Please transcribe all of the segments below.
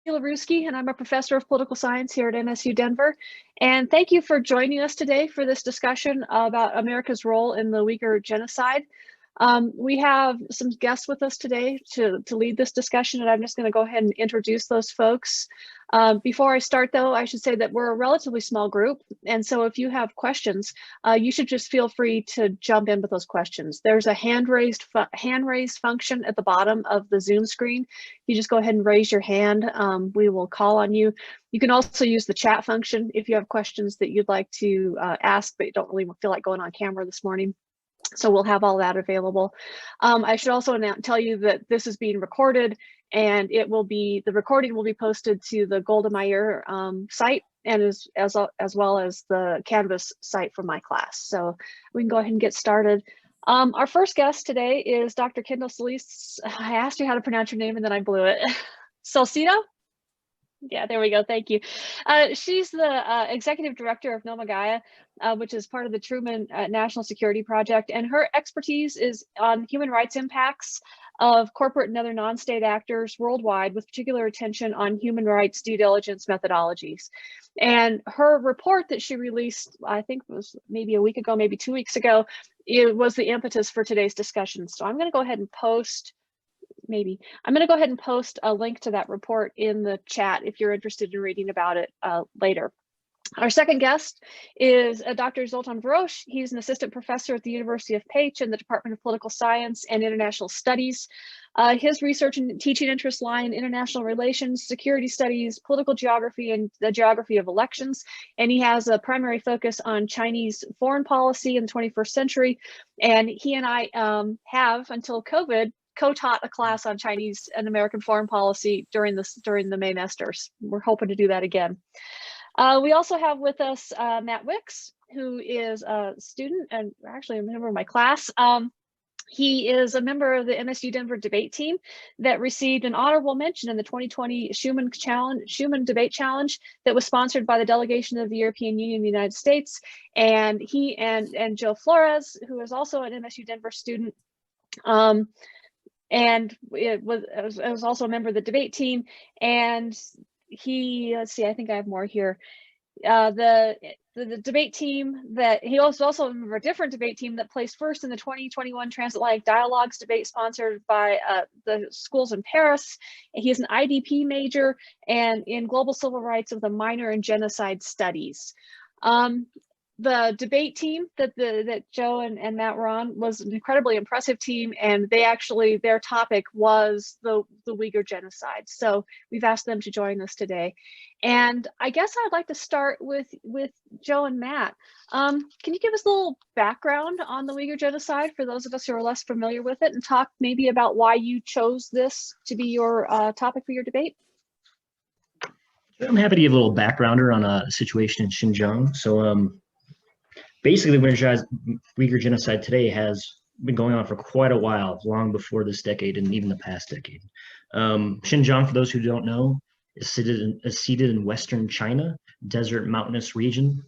Sheila Rucki, and I'm a professor of political science here at MSU Denver. And thank you for joining us today for this discussion about America's role in the Uyghur Genocide. We have some guests with us today to lead this discussion, and I'm just going to go ahead and introduce those folks. Before I start, though, I should say that we're a relatively small group, and so if you have questions, you should just feel free to jump in with those questions. There's a hand raised function at the bottom of the Zoom screen. You just go ahead and raise your hand. We will call on you. You can also use the chat function if you have questions that you'd like to ask, but you don't really feel like going on camera this morning. So we'll have all that available. I should also tell you that this is being recorded, and the recording will be posted to the Golda Meir site, and as well as the Canvas site for my class. So we can go ahead and get started. Our first guest today is Dr. Kendall Celise. I asked you how to pronounce your name and then I blew it. Salcito? Yeah, there we go. Thank you. She's the executive director of NomoGaia, which is part of the Truman National Security Project, and her expertise is on human rights impacts of corporate and other non-state actors worldwide, with particular attention on human rights due diligence methodologies. And her report that she released, I think it was maybe a week ago, maybe 2 weeks ago, it was the impetus for today's discussion. So I'm going to go ahead and post a link to that report in the chat if you're interested in reading about it later. Our second guest is Dr. Zoltan Varosh. He's an assistant professor at the University of Pécs in the Department of Political Science and International Studies. His research and teaching interests lie in international relations, security studies, political geography, and the geography of elections. And he has a primary focus on Chinese foreign policy in the 21st century. And he and I have, until COVID, co-taught a class on Chinese and American foreign policy during the May semesters. We're hoping to do that again. We also have with us Matt Wicks, who is a student and actually a member of my class. He is a member of the MSU Denver debate team that received an honorable mention in the 2020 Schumann Debate Challenge that was sponsored by the delegation of the European Union in the United States. And he and Joe Flores, who is also an MSU Denver student, and it was also a member of the debate team. And he, let's see, I think I have more here. The debate team that he was also a member of a different debate team that placed first in the 2021 Transatlantic Dialogues debate sponsored by the schools in Paris. He is an IDP major and in global civil rights with a minor in genocide studies. The debate team that Joe and Matt were on was an incredibly impressive team, and their topic was the Uyghur Genocide. So we've asked them to join us today. And I guess I'd like to start with Joe and Matt. Can you give us a little background on the Uyghur Genocide for those of us who are less familiar with it, and talk maybe about why you chose this to be your topic for your debate? I'm happy to give a little backgrounder on a situation in Xinjiang. So basically, Uyghur Genocide today has been going on for quite a while, long before this decade and even the past decade. Xinjiang, for those who don't know, is seated in western China, desert mountainous region.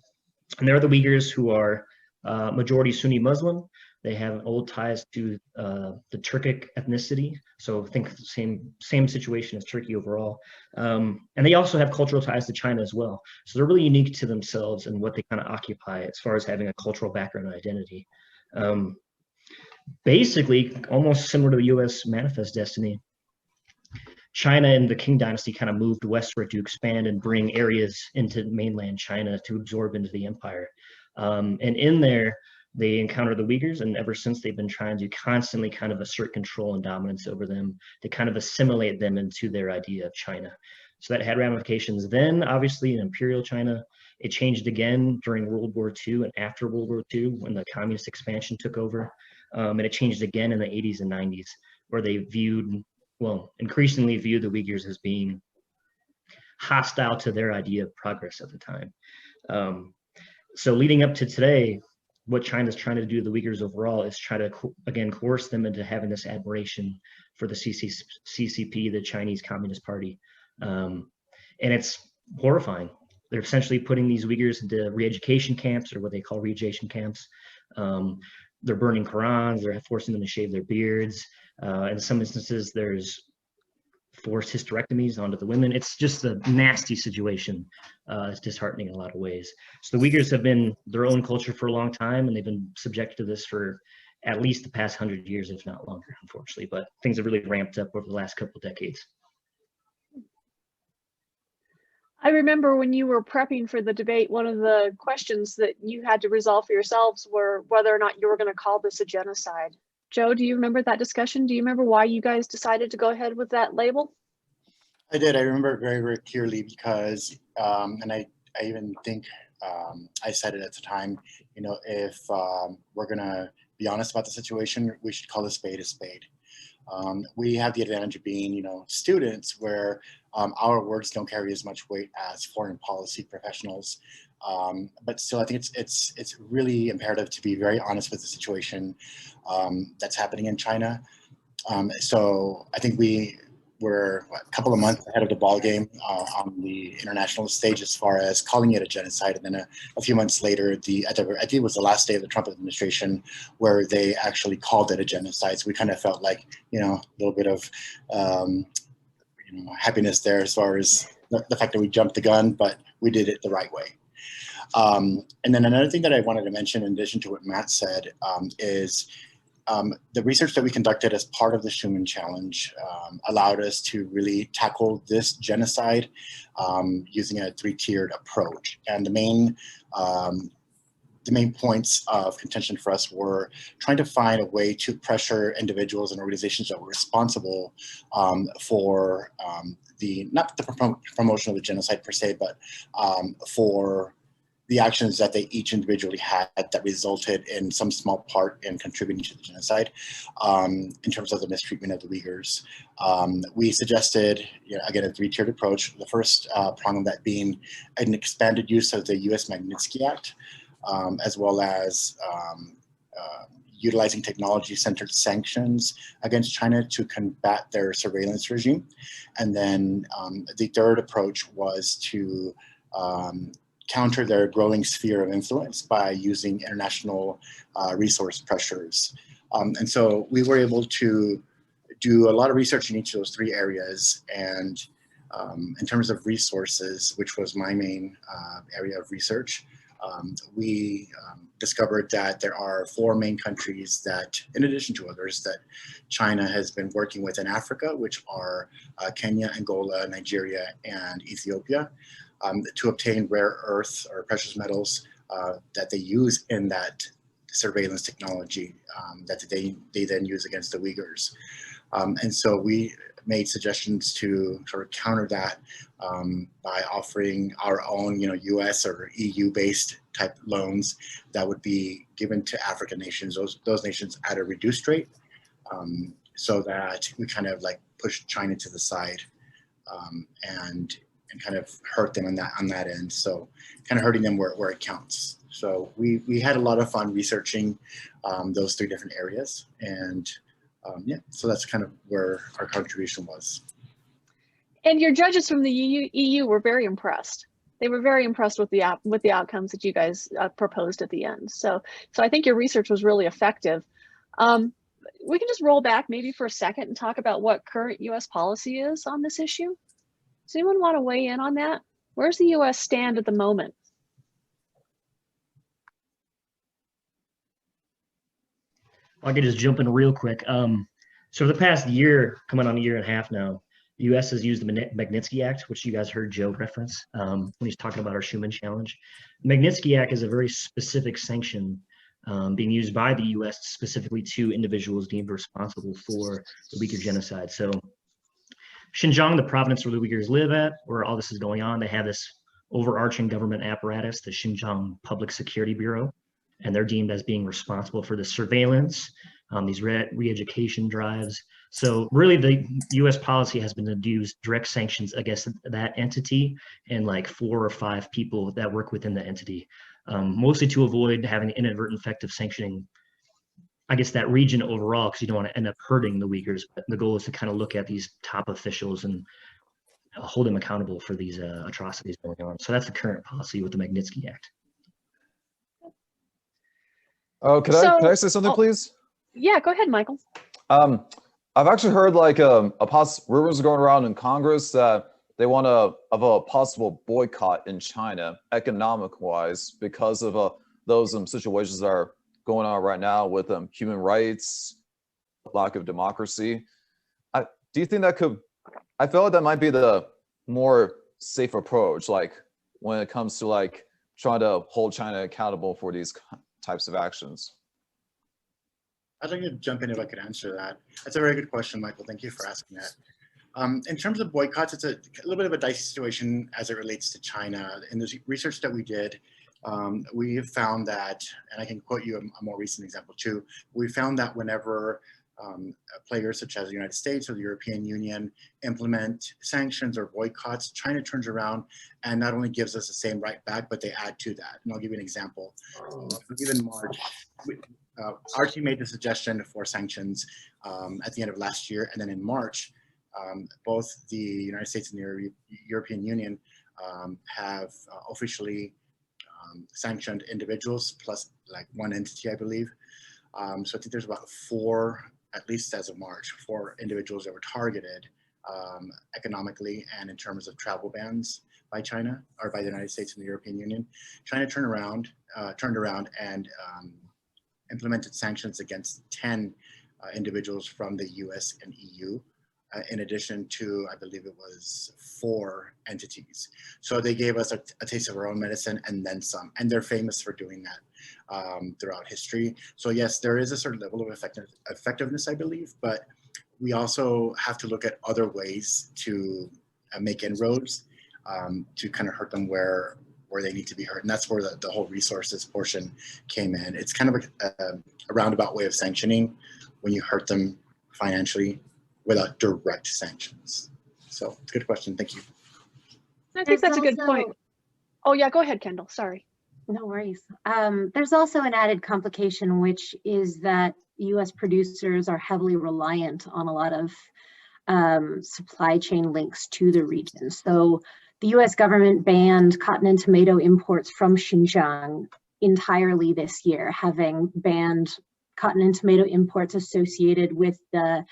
And there are the Uyghurs, who are majority Sunni Muslim. They have old ties to the Turkic ethnicity. So think the same situation as Turkey overall. And they also have cultural ties to China as well. So they're really unique to themselves and what they kind of occupy as far as having a cultural background and identity. Basically, almost similar to the US Manifest Destiny, China and the Qing dynasty kind of moved westward to expand and bring areas into mainland China to absorb into the empire. And in there, they encountered the Uyghurs, and ever since they've been trying to constantly kind of assert control and dominance over them, to kind of assimilate them into their idea of China. So that had ramifications then, obviously, in Imperial China. It changed again during World War II and after World War II when the communist expansion took over. And it changed again in the 80s and 90s, where they increasingly viewed the Uyghurs as being hostile to their idea of progress at the time. So leading up to today, what China's trying to do to the Uyghurs overall is try to, again, coerce them into having this admiration for the CCP, the Chinese Communist Party. And it's horrifying. They're essentially putting these Uyghurs into re-education camps, or what they call re-education camps. They're burning Qurans, they're forcing them to shave their beards. In some instances, there's forced hysterectomies onto the women. It's just a nasty situation. It's disheartening in a lot of ways. So the Uyghurs have been their own culture for a long time, and they've been subjected to this for at least the past 100 years, if not longer, unfortunately. But things have really ramped up over the last couple of decades. I remember when you were prepping for the debate, one of the questions that you had to resolve for yourselves were whether or not you were going to call this a genocide. Joe, do you remember that discussion? Do you remember why you guys decided to go ahead with that label? I did. I remember it very, very clearly because, and I even think I said it at the time, you know, if we're going to be honest about the situation, we should call a spade a spade. We have the advantage of being, you know, students where our words don't carry as much weight as foreign policy professionals. But still, I think it's really imperative to be very honest with the situation that's happening in China. So I think we were a couple of months ahead of the ball game on the international stage as far as calling it a genocide. And then a few months later, I think it was the last day of the Trump administration where they actually called it a genocide. So we kind of felt like, you know, a little bit of you know, happiness there as far as the fact that we jumped the gun, but we did it the right way. And then another thing that I wanted to mention in addition to what Matt said is the research that we conducted as part of the Schuman Challenge allowed us to really tackle this genocide using a three-tiered approach. And the main points of contention for us were trying to find a way to pressure individuals and organizations that were responsible for not the promotion of the genocide per se, but for the actions that they each individually had that resulted in some small part in contributing to the genocide in terms of the mistreatment of the Uyghurs. We suggested, you know, again, a three-tiered approach. The first prong of that being an expanded use of the U.S. Magnitsky Act, as well as utilizing technology-centered sanctions against China to combat their surveillance regime. And then the third approach was to counter their growing sphere of influence by using international resource pressures. And so we were able to do a lot of research in each of those three areas. And in terms of resources, which was my main area of research, we discovered that there are 4 main countries that, in addition to others, that China has been working with in Africa, which are Kenya, Angola, Nigeria, and Ethiopia, to obtain rare earth or precious metals that they use in that surveillance technology that they then use against the Uyghurs. And so we made suggestions to sort of counter that by offering our own, you know, US or EU-based type loans that would be given to African nations, those nations at a reduced rate, so that we kind of like push China to the side and kind of hurt them on that end. So kind of hurting them where it counts. So we had a lot of fun researching those 3 different areas, and yeah, so that's kind of where our contribution was. And your judges from the EU were very impressed. They were very impressed with the outcomes that you guys proposed at the end. So I think your research was really effective. We can just roll back maybe for a second and talk about what current U.S. policy is on this issue. Does anyone want to weigh in on that? Where's the U.S. stand at the moment? I could just jump in real quick. So for the past year, coming on a year and a half now, the U.S. has used the Magnitsky Act, which you guys heard Joe reference when he's talking about our Schuman Challenge. The Magnitsky Act is a very specific sanction being used by the U.S. specifically to individuals deemed responsible for the Uyghur Genocide. So Xinjiang, the province where the Uyghurs live at, where all this is going on, they have this overarching government apparatus, the Xinjiang Public Security Bureau, and they're deemed as being responsible for the surveillance, these re-education drives. So really the US policy has been to use direct sanctions against that entity and like 4 or 5 people that work within the entity, mostly to avoid having an inadvertent effect of sanctioning, I guess, that region overall, because you don't want to end up hurting the Uyghurs. But the goal is to kind of look at these top officials and hold them accountable for these atrocities going on. So that's the current policy with the Magnitsky Act. Oh, could I say something, please? Yeah, go ahead, Michael. I've actually heard like rumors going around in Congress that they want a possible boycott in China, economic-wise, because of those situations that are going on right now with human rights, lack of democracy. Do you think that could? I feel like that might be the more safe approach, like when it comes to like trying to hold China accountable for these types of actions. I'd like to jump in if I could answer that. That's a very good question, Michael. Thank you for asking that. In terms of boycotts, it's a little bit of a dicey situation as it relates to China. In the research that we did, we have found that, and I can quote you a more recent example too, we found that whenever players such as the United States or the European Union implement sanctions or boycotts, China turns around and not only gives us the same right back, but they add to that. And I'll give you an example. Even in March, our team made the suggestion for sanctions at the end of last year, and then in March, both the United States and the European Union have officially sanctioned individuals plus like one entity, I believe. So I think there's about 4, at least as of March, 4 individuals that were targeted economically and in terms of travel bans by China or by the United States and the European Union. China turned around and implemented sanctions against 10 individuals from the US and EU, in addition to, I believe it was 4 entities. So they gave us a taste of our own medicine and then some, and they're famous for doing that throughout history. So yes, there is a certain level of effectiveness, I believe, but we also have to look at other ways to make inroads to kind of hurt them where they need to be hurt. And that's where the whole resources portion came in. It's kind of a roundabout way of sanctioning when you hurt them financially without direct sanctions. So it's a good question. Thank you. I think that's a good point. Oh yeah, go ahead, Kendall. Sorry. No worries. There's also an added complication, which is that US producers are heavily reliant on a lot of supply chain links to the region. So the US government banned cotton and tomato imports from Xinjiang entirely this year, having banned cotton and tomato imports associated with the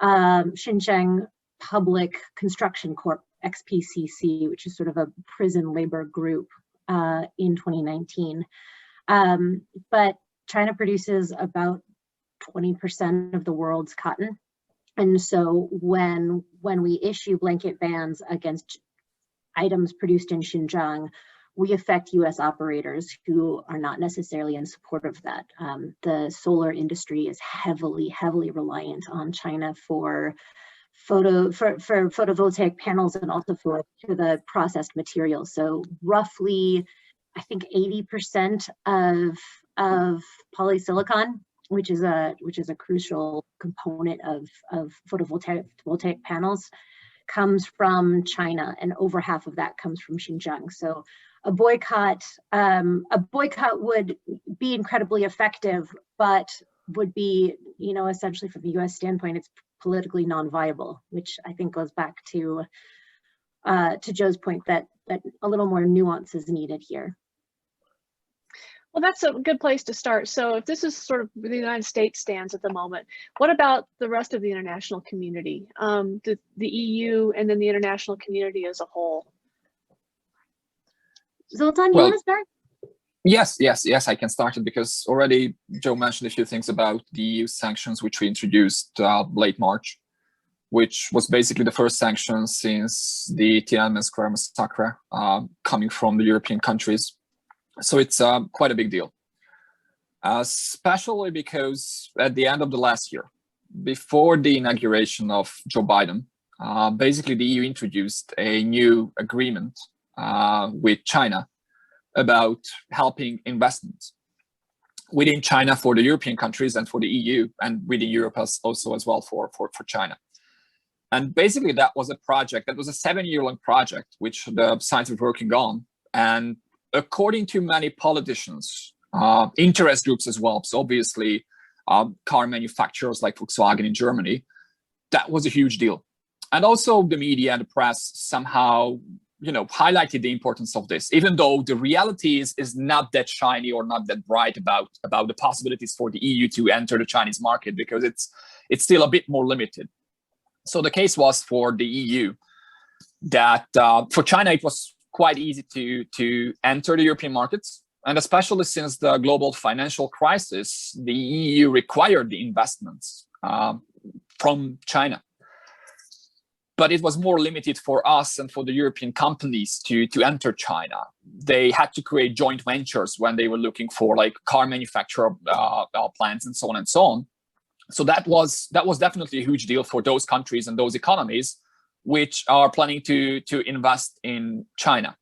Xinjiang Public Construction Corp, XPCC, which is sort of a prison labor group in 2019. But China produces about 20% of the world's cotton. And so when we issue blanket bans against items produced in Xinjiang, we affect US operators who are not necessarily in support of that. The solar industry is heavily reliant on China for photovoltaic panels and also for the processed materials. So roughly, I think 80% of polysilicon, which is a crucial component of photovoltaic panels, comes from China, and over half of that comes from Xinjiang. So a boycott would be incredibly effective, but would be, essentially from the US standpoint, it's politically non-viable, which I think goes back to Joe's point that a little more nuance is needed here. Well, that's a good place to start. So if this is sort of where the United States stands at the moment, what about the rest of the international community, the EU and then the international community as a whole? Zoltan, you want to start? Yes, I can start it because already Joe mentioned a few things about the EU sanctions, which we introduced late March, which was basically the first sanctions since the Tiananmen Square massacre coming from the European countries. So it's quite a big deal, especially because at the end of the last year, before the inauguration of Joe Biden, basically the EU introduced a new agreement with China about helping investments within China for the European countries and for the EU, and within Europe also as well for China. And basically that was a project, that was a 7-year-long project, which the scientists were working on. And according to many politicians, interest groups as well, so obviously car manufacturers like Volkswagen in Germany, that was a huge deal. And also the media and the press somehow highlighted the importance of this, even though the reality is not that shiny or not that bright about the possibilities for the EU to enter the Chinese market, because it's still a bit more limited. So the case was for the EU that for China, it was quite easy to enter the European markets. And especially since the global financial crisis, the EU required the investments from China. But it was more limited for us and for the European companies to enter China. They had to create joint ventures when they were looking for like car manufacturer plants and so on and so on. So that was definitely a huge deal for those countries and those economies which are planning to invest in China.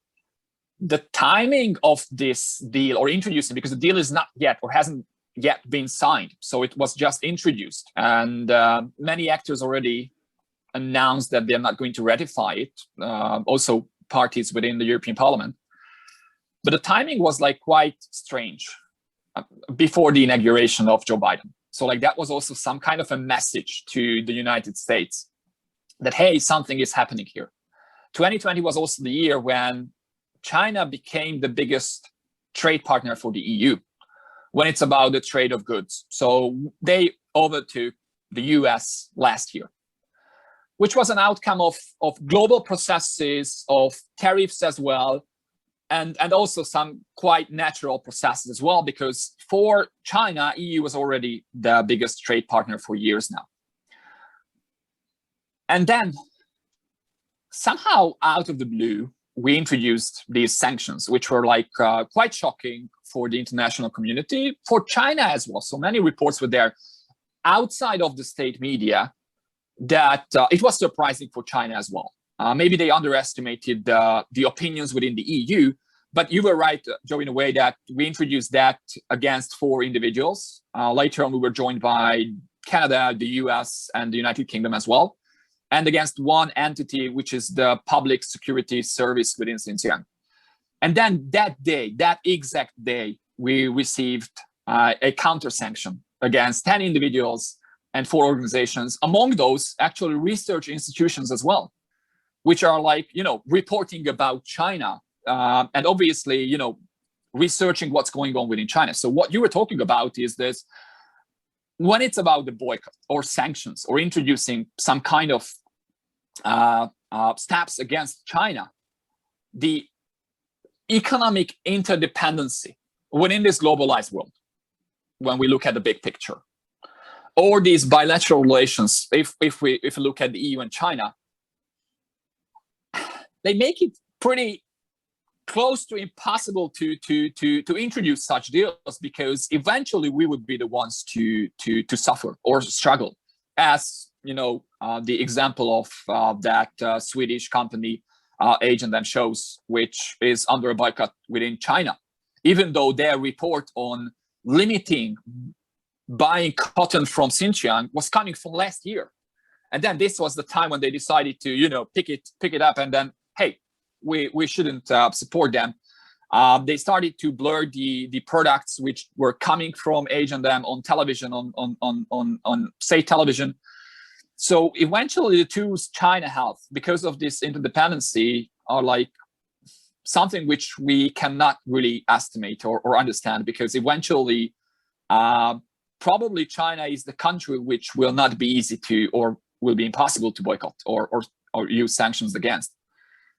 The timing of this deal or introducing, because the deal is not yet or hasn't yet been signed, so it was just introduced, and many actors already announced that they're not going to ratify it, also parties within the European Parliament. But the timing was like quite strange before the inauguration of Joe Biden. So like that was also some kind of a message to the United States that, hey, something is happening here. 2020 was also the year when China became the biggest trade partner for the EU when it's about the trade of goods. So they overtook the US last year, which was an outcome of global processes, of tariffs as well, and also some quite natural processes as well, because for China, EU was already the biggest trade partner for years now. And then somehow out of the blue, we introduced these sanctions, which were like quite shocking for the international community, for China as well. So many reports were there outside of the state media that it was surprising for China as well. Maybe they underestimated the opinions within the EU, but you were right, Joe, in a way that we introduced that against 4 individuals. Later on, we were joined by Canada, the US, and the United Kingdom as well, and against one entity, which is the Public Security Service within Xinjiang. And then that day, that exact day, we received a counter-sanction against 10 individuals and 4 organizations, among those actually research institutions as well, which are like, reporting about China and obviously, researching what's going on within China. So what you were talking about is this, when it's about the boycott or sanctions or introducing some kind of steps against China, the economic interdependency within this globalized world, when we look at the big picture, or these bilateral relations, if we look at the EU and China, they make it pretty close to impossible to introduce such deals, because eventually we would be the ones to suffer or struggle, as the example of that Swedish company H&M shows, which is under a boycott within China, even though their report on limiting buying cotton from Xinjiang was coming from last year. And then this was the time when they decided to, pick it up, and then, hey, we shouldn't support them. They started to blur the products which were coming from H&M on television, on state television. So eventually the tools China have, because of this interdependency, are like something which we cannot really estimate or understand, because eventually probably China is the country which will not be easy to, or will be impossible to boycott or use sanctions against.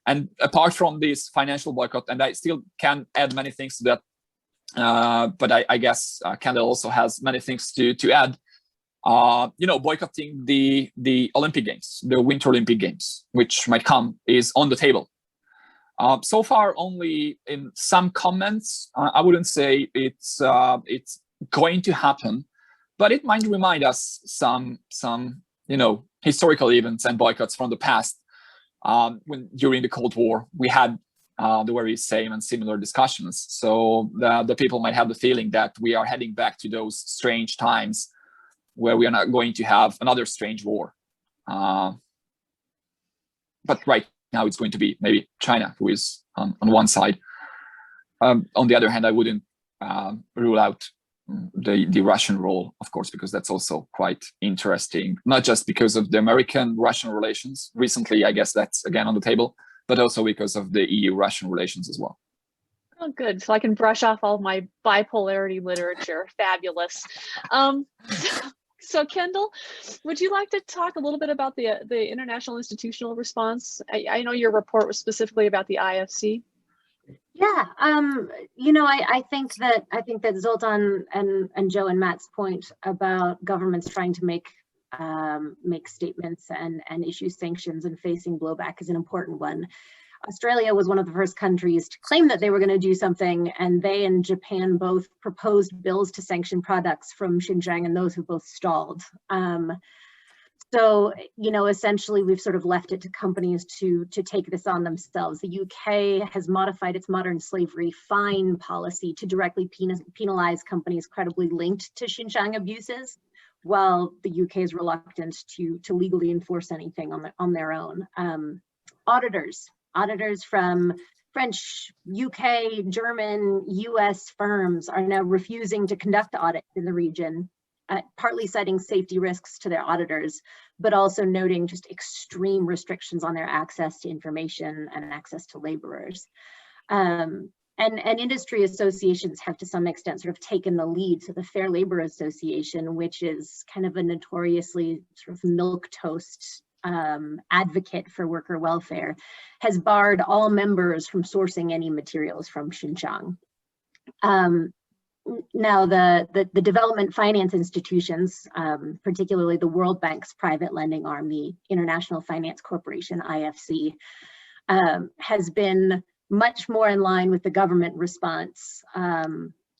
And apart from this financial boycott, and I still can add many things to that, but I guess Kendall also has many things to add. Boycotting the Olympic Games, the Winter Olympic Games, which might come, is on the table. So far, only in some comments. I wouldn't say it's going to happen, but it might remind us some historical events and boycotts from the past. When during the Cold War, we had the very same and similar discussions. So the people might have the feeling that we are heading back to those strange times where we are not going to have another strange war. But right now it's going to be maybe China who is on one side. On the other hand, I wouldn't rule out the Russian role, of course, because that's also quite interesting, not just because of the American-Russian relations. Recently, I guess that's again on the table, but also because of the EU-Russian relations as well. Oh, good. So I can brush off all my bipolarity literature. Fabulous. So Kendall, would you like to talk a little bit about the international institutional response? I know your report was specifically about the IFC. Yeah, you know, I think that Zoltan and Joe and Matt's point about governments trying to make statements and issue sanctions and facing blowback is an important one. Australia was one of the first countries to claim that they were going to do something, and they and Japan both proposed bills to sanction products from Xinjiang, and those have both stalled. So, you know, essentially we've sort of left it to companies to take this on themselves. The UK has modified its modern slavery fine policy to directly penalize companies credibly linked to Xinjiang abuses, while the UK is reluctant to legally enforce anything on their own. Auditors from French, UK, German, US firms are now refusing to conduct audits in the region, partly citing safety risks to their auditors, but also noting just extreme restrictions on their access to information and access to laborers. And industry associations have to some extent sort of taken the lead. So the Fair Labor Association, which is kind of a notoriously sort of milquetoast advocate for worker welfare, has barred all members from sourcing any materials from Xinjiang. Now, the development finance institutions, particularly the World Bank's private lending arm, the International Finance Corporation, IFC, has been much more in line with the government response,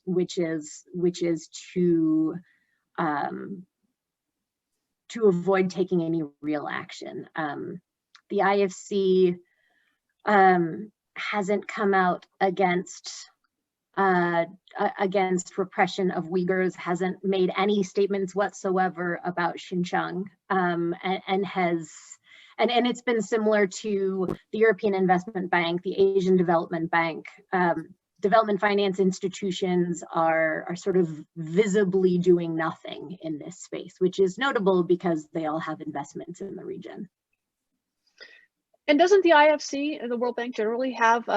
which is to avoid taking any real action. The IFC hasn't come out against repression of Uyghurs, hasn't made any statements whatsoever about Xinjiang, and it's been similar to the European Investment Bank, the Asian Development Bank. Development finance institutions are sort of visibly doing nothing in this space, which is notable because they all have investments in the region. And doesn't the IFC and the World Bank generally have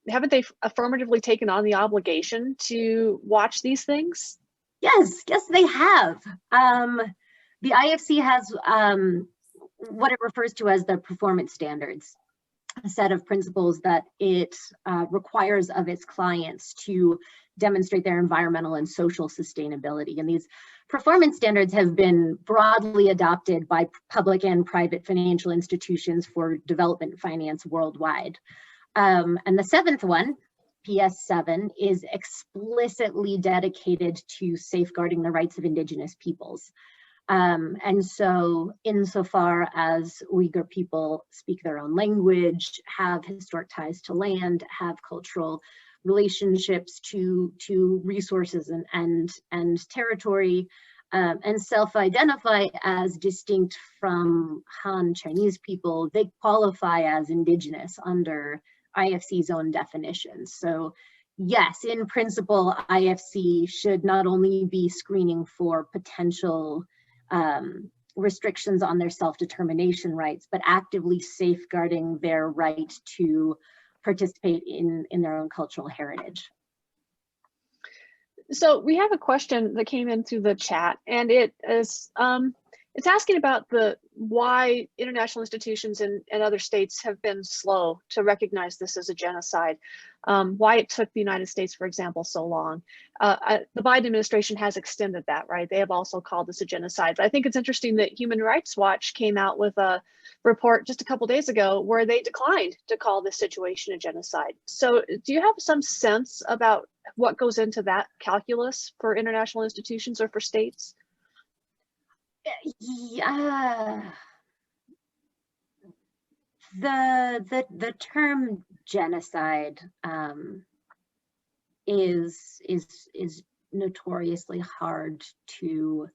haven't they affirmatively taken on the obligation to watch these things? Yes, they have. The IFC has what it refers to as the performance standards, a set of principles that it requires of its clients to demonstrate their environmental and social sustainability. And these performance standards have been broadly adopted by public and private financial institutions for development finance worldwide. And the seventh one, PS7, is explicitly dedicated to safeguarding the rights of indigenous peoples. And so insofar as Uyghur people speak their own language, have historic ties to land, have cultural relationships to resources and territory, and self-identify as distinct from Han Chinese people, they qualify as indigenous under IFC's own definitions. So yes, in principle, IFC should not only be screening for potential restrictions on their self-determination rights, but actively safeguarding their right to participate in their own cultural heritage. So we have a question that came in through the chat, and it is it's asking about why international institutions and other states have been slow to recognize this as a genocide, why it took the United States, for example, so long. The Biden administration has extended that, right? They have also called this a genocide. But I think it's interesting that Human Rights Watch came out with a report just a couple days ago where they declined to call this situation a genocide. So do you have some sense about what goes into that calculus for international institutions or for states? Yeah, the term genocide is notoriously hard to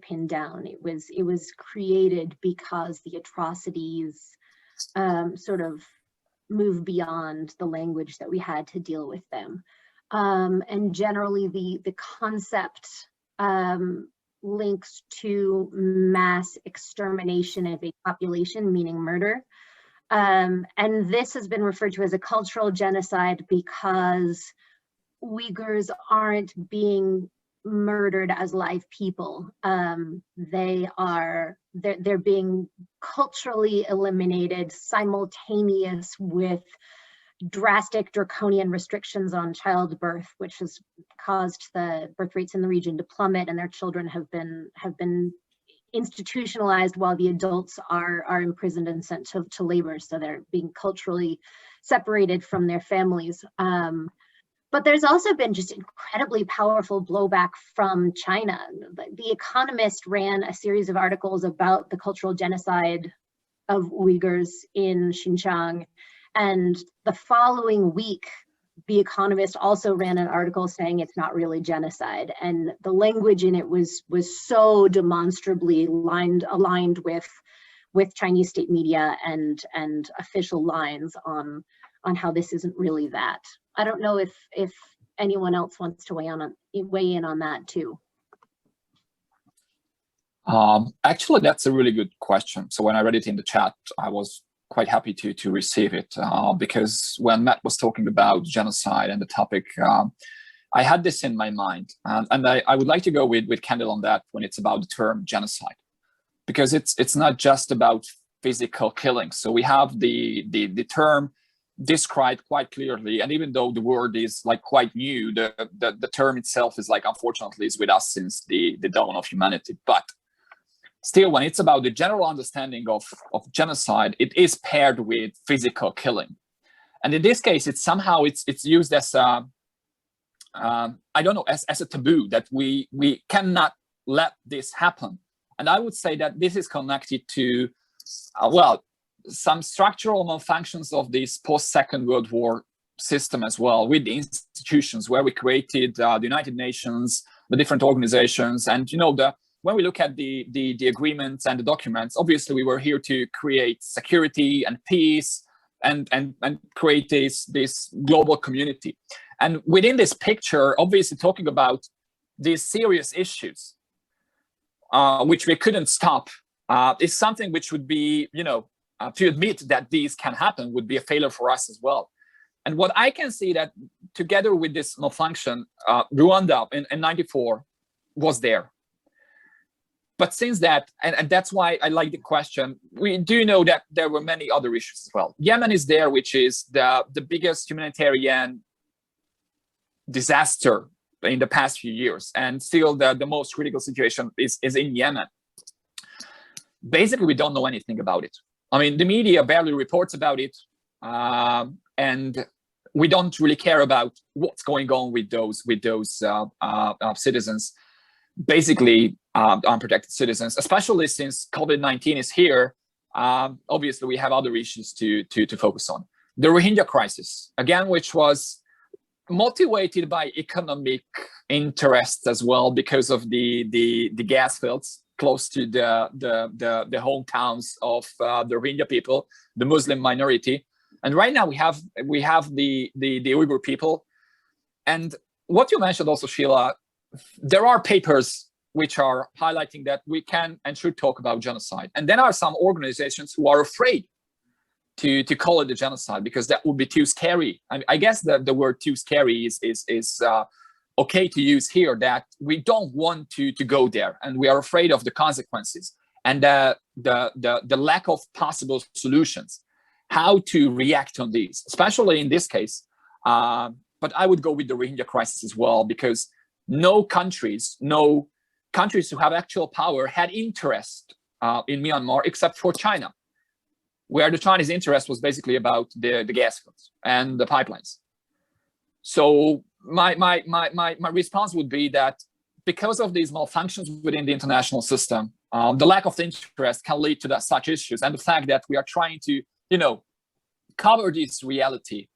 pin down. It was created because the atrocities sort of move beyond the language that we had to deal with them, and generally the concept links to mass extermination of a population, meaning murder. And this has been referred to as a cultural genocide because Uyghurs aren't being murdered as live people. They're being culturally eliminated simultaneous with drastic draconian restrictions on childbirth, which has caused the birth rates in the region to plummet, and their children have been institutionalized while the adults are imprisoned and sent to labor. So they're being culturally separated from their families. But there's also been just incredibly powerful blowback from China. The Economist ran a series of articles about the cultural genocide of Uyghurs in Xinjiang. And the following week, The Economist also ran an article saying it's not really genocide. And the language in it was so demonstrably aligned with Chinese state media and official lines on how this isn't really that. I don't know if anyone else wants to weigh in on that too. Actually, that's a really good question. So when I read it in the chat, I was quite happy to receive it because when Matt was talking about genocide and the topic, I had this in my mind, and I would like to go with Kendall on that when it's about the term genocide, because it's not just about physical killing. So we have the term described quite clearly, and even though the word is like quite new, the term itself is like, unfortunately, is with us since the dawn of humanity. But still, when it's about the general understanding of genocide, it is paired with physical killing, and in this case, it's used as a I don't know, as a taboo, that we cannot let this happen. And I would say that this is connected to some structural malfunctions of this post-Second World War system as well, with the institutions where we created the United Nations, the different organizations. And when we look at the agreements and the documents, obviously we were here to create security and peace and create this global community. And within this picture, obviously talking about these serious issues, which we couldn't stop, is something which would be, to admit that these can happen would be a failure for us as well. And what I can see that together with this malfunction, Rwanda in 94 was there. But since that, and that's why I like the question, we do know that there were many other issues as well. Yemen is there, which is the biggest humanitarian disaster in the past few years. And still the most critical situation is in Yemen. Basically, we don't know anything about it. I mean, the media barely reports about it, and we don't really care about what's going on with those citizens, basically unprotected citizens, especially since COVID-19 is here. Obviously, we have other issues to focus on. The Rohingya crisis, again, which was motivated by economic interests as well, because of the gas fields close to the hometowns of the Rohingya people, the Muslim minority. And right now we have the Uyghur people. And what you mentioned also, Sheila, there are papers which are highlighting that we can and should talk about genocide. And then are some organizations who are afraid to call it a genocide because that would be too scary. I guess the word too scary is okay to use here, that we don't want to go there, and we are afraid of the consequences and the lack of possible solutions, how to react on these, especially in this case. But I would go with the Rohingya crisis as well, because no countries who have actual power had interest in Myanmar except for China, where the Chinese interest was basically about the gas fields and the pipelines. So my response would be that because of these malfunctions within the international system, the lack of interest can lead to such issues, and the fact that we are trying to, cover this reality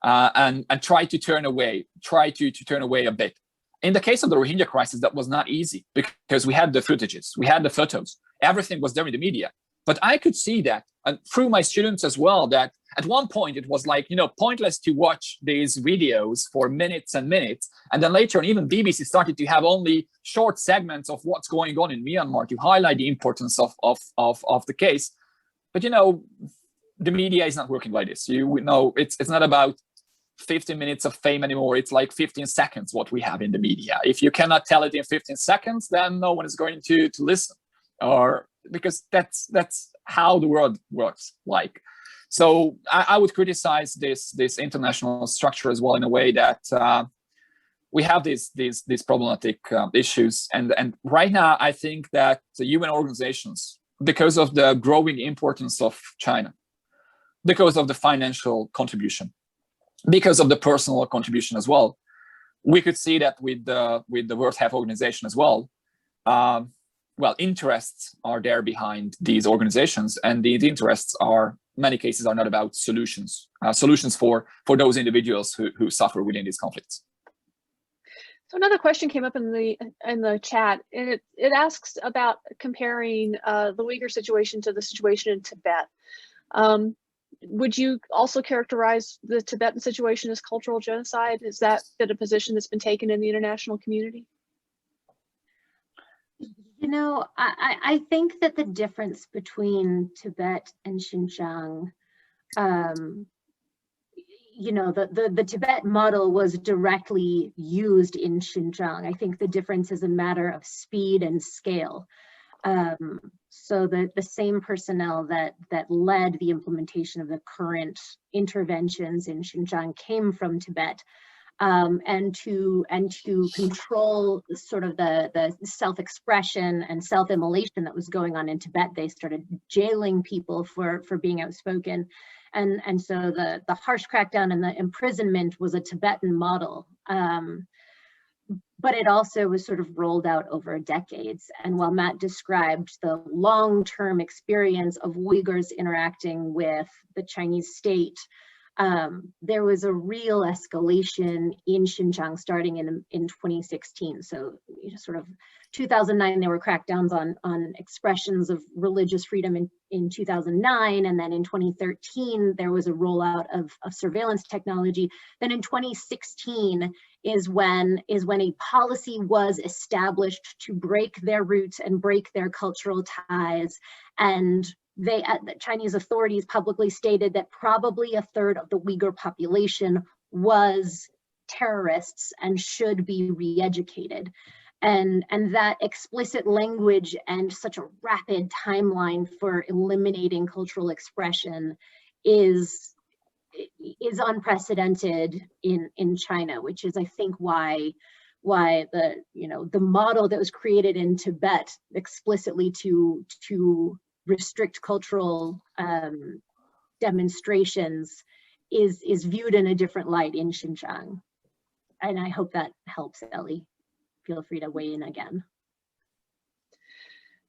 and try to turn away a bit. In the case of the Rohingya crisis, that was not easy because we had the footages, we had the photos, everything was there in the media. But I could see that, and through my students as well, that at one point it was like, pointless to watch these videos for minutes and minutes. And then later on, even BBC started to have only short segments of what's going on in Myanmar to highlight the importance of the case. But, the media is not working like this. It's not about 15 minutes of fame anymore. It's like 15 seconds what we have in the media. If you cannot tell it in 15 seconds, then no one is going to listen, or because that's how the world works like. So I would criticize this international structure as well, in a way that we have these problematic issues. And right now, I think that the UN organizations, because of the growing importance of China, because of the financial contribution, because of the personal contribution as well, we could see that with the World Health Organization as well. Well, interests are there behind these organizations, and these interests are, many cases, are not about solutions for those individuals who suffer within these conflicts. So another question came up in the chat, and it asks about comparing the Uyghur situation to the situation in Tibet. Would you also characterize the Tibetan situation as cultural genocide? Is that been a position that's been taken in the international community? You know, I think that the difference between Tibet and Xinjiang, you know, the Tibet model was directly used in Xinjiang. I think the difference is a matter of speed and scale. So the same personnel that led the implementation of the current interventions in Xinjiang came from Tibet. And to control sort of the self-expression and self-immolation that was going on in Tibet, they started jailing people for being outspoken. And so the harsh crackdown and the imprisonment was a Tibetan model. But it also was sort of rolled out over decades. And while Matt described the long-term experience of Uyghurs interacting with the Chinese state, there was a real escalation in Xinjiang starting in 2016. So, you know, sort of 2009, there were crackdowns on expressions of religious freedom in 2009. And then in 2013, there was a rollout of surveillance technology. Then in 2016 is when a policy was established to break their roots and break their cultural ties. And the Chinese authorities publicly stated that probably a third of the Uyghur population was terrorists and should be re-educated. And that explicit language and such a rapid timeline for eliminating cultural expression is unprecedented in China, which is, I think, why the model that was created in Tibet explicitly to restrict cultural demonstrations is viewed in a different light in Xinjiang. And I hope that helps, Ellie. Feel free to weigh in again.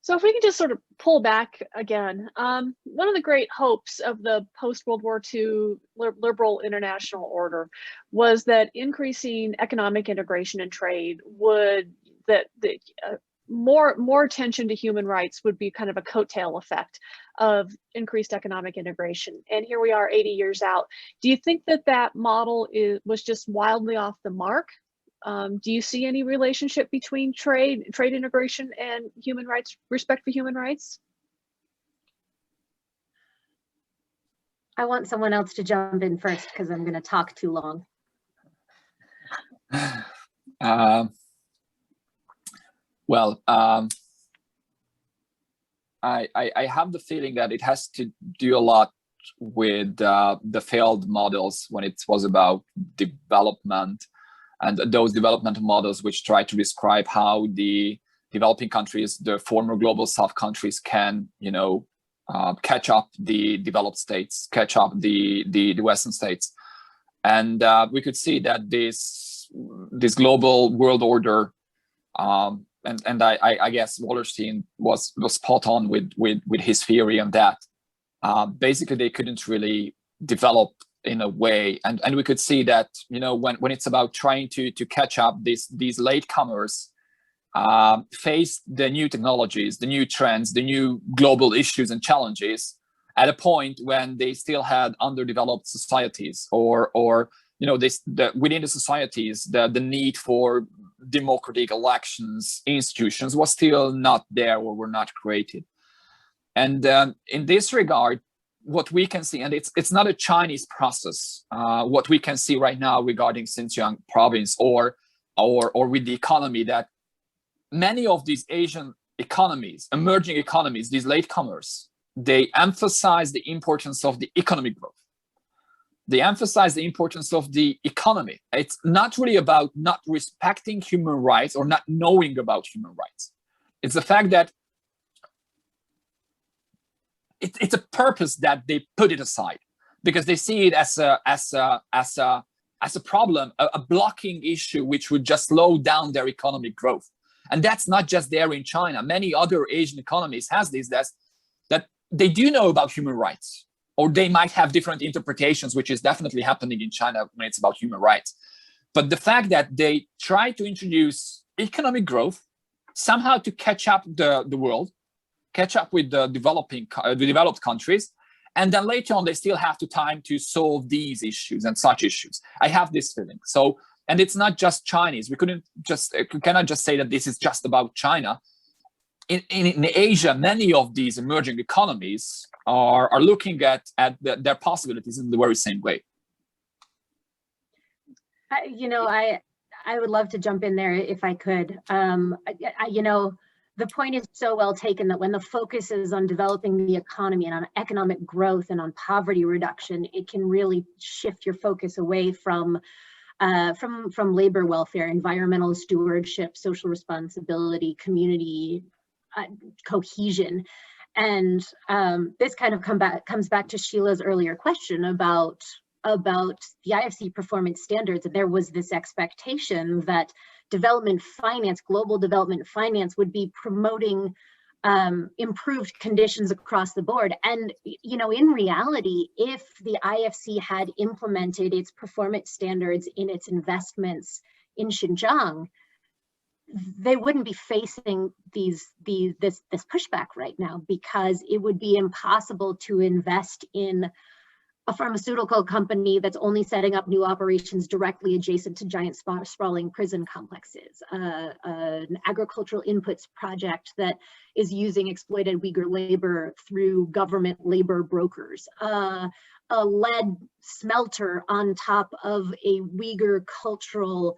So if we can just sort of pull back again, one of the great hopes of the post-World War II liberal international order was that increasing economic integration and trade would, more attention to human rights would be kind of a coattail effect of increased economic integration. And here we are 80 years out. Do you think that model was just wildly off the mark? Do you see any relationship between trade integration and human rights, respect for human rights? I want someone else to jump in first because I'm going to talk too long. Well, I have the feeling that it has to do a lot with the failed models when it was about development, and those development models which try to describe how the developing countries, the former global South countries, can, catch up the developed states, catch up the Western states. And we could see that this global world order, and I guess Wallerstein was spot on with his theory on that. Basically, they couldn't really develop in a way, and we could see that when it's about trying to catch up, these latecomers face the new technologies, the new trends, the new global issues and challenges at a point when they still had underdeveloped societies, or within the societies, the need for democratic elections, institutions was still not there or were not created. And in this regard, what we can see, and it's not a Chinese process, what we can see right now regarding Xinjiang province or with the economy, that many of these Asian economies, emerging economies, these latecomers, they emphasize the importance of the economic growth. They emphasize the importance of the economy. It's not really about not respecting human rights or not knowing about human rights. It's the fact that it's a purpose that they put it aside because they see it as a problem, a blocking issue which would just slow down their economic growth. And that's not just there in China. Many other Asian economies has this, that they do know about human rights, or they might have different interpretations, which is definitely happening in China when it's about human rights. But the fact that they try to introduce economic growth somehow to catch up the world, catch up with the developed countries, and then later on they still have time to solve these issues and such issues. I have this feeling. So, and it's not just Chinese. We cannot just say that this is just about China. In Asia, many of these emerging economies are looking at their possibilities in the very same way. I would love to jump in there if I could. The point is so well taken that when the focus is on developing the economy and on economic growth and on poverty reduction, it can really shift your focus away from labor welfare, environmental stewardship, social responsibility, community cohesion. And this kind of comes back to Sheila's earlier question about the IFC performance standards. There was this expectation that development finance, global development finance, would be promoting improved conditions across the board. And, in reality, if the IFC had implemented its performance standards in its investments in Xinjiang, they wouldn't be facing this pushback right now, because it would be impossible to invest in a pharmaceutical company that's only setting up new operations directly adjacent to giant sprawling prison complexes, an agricultural inputs project that is using exploited Uyghur labor through government labor brokers, a lead smelter on top of a Uyghur cultural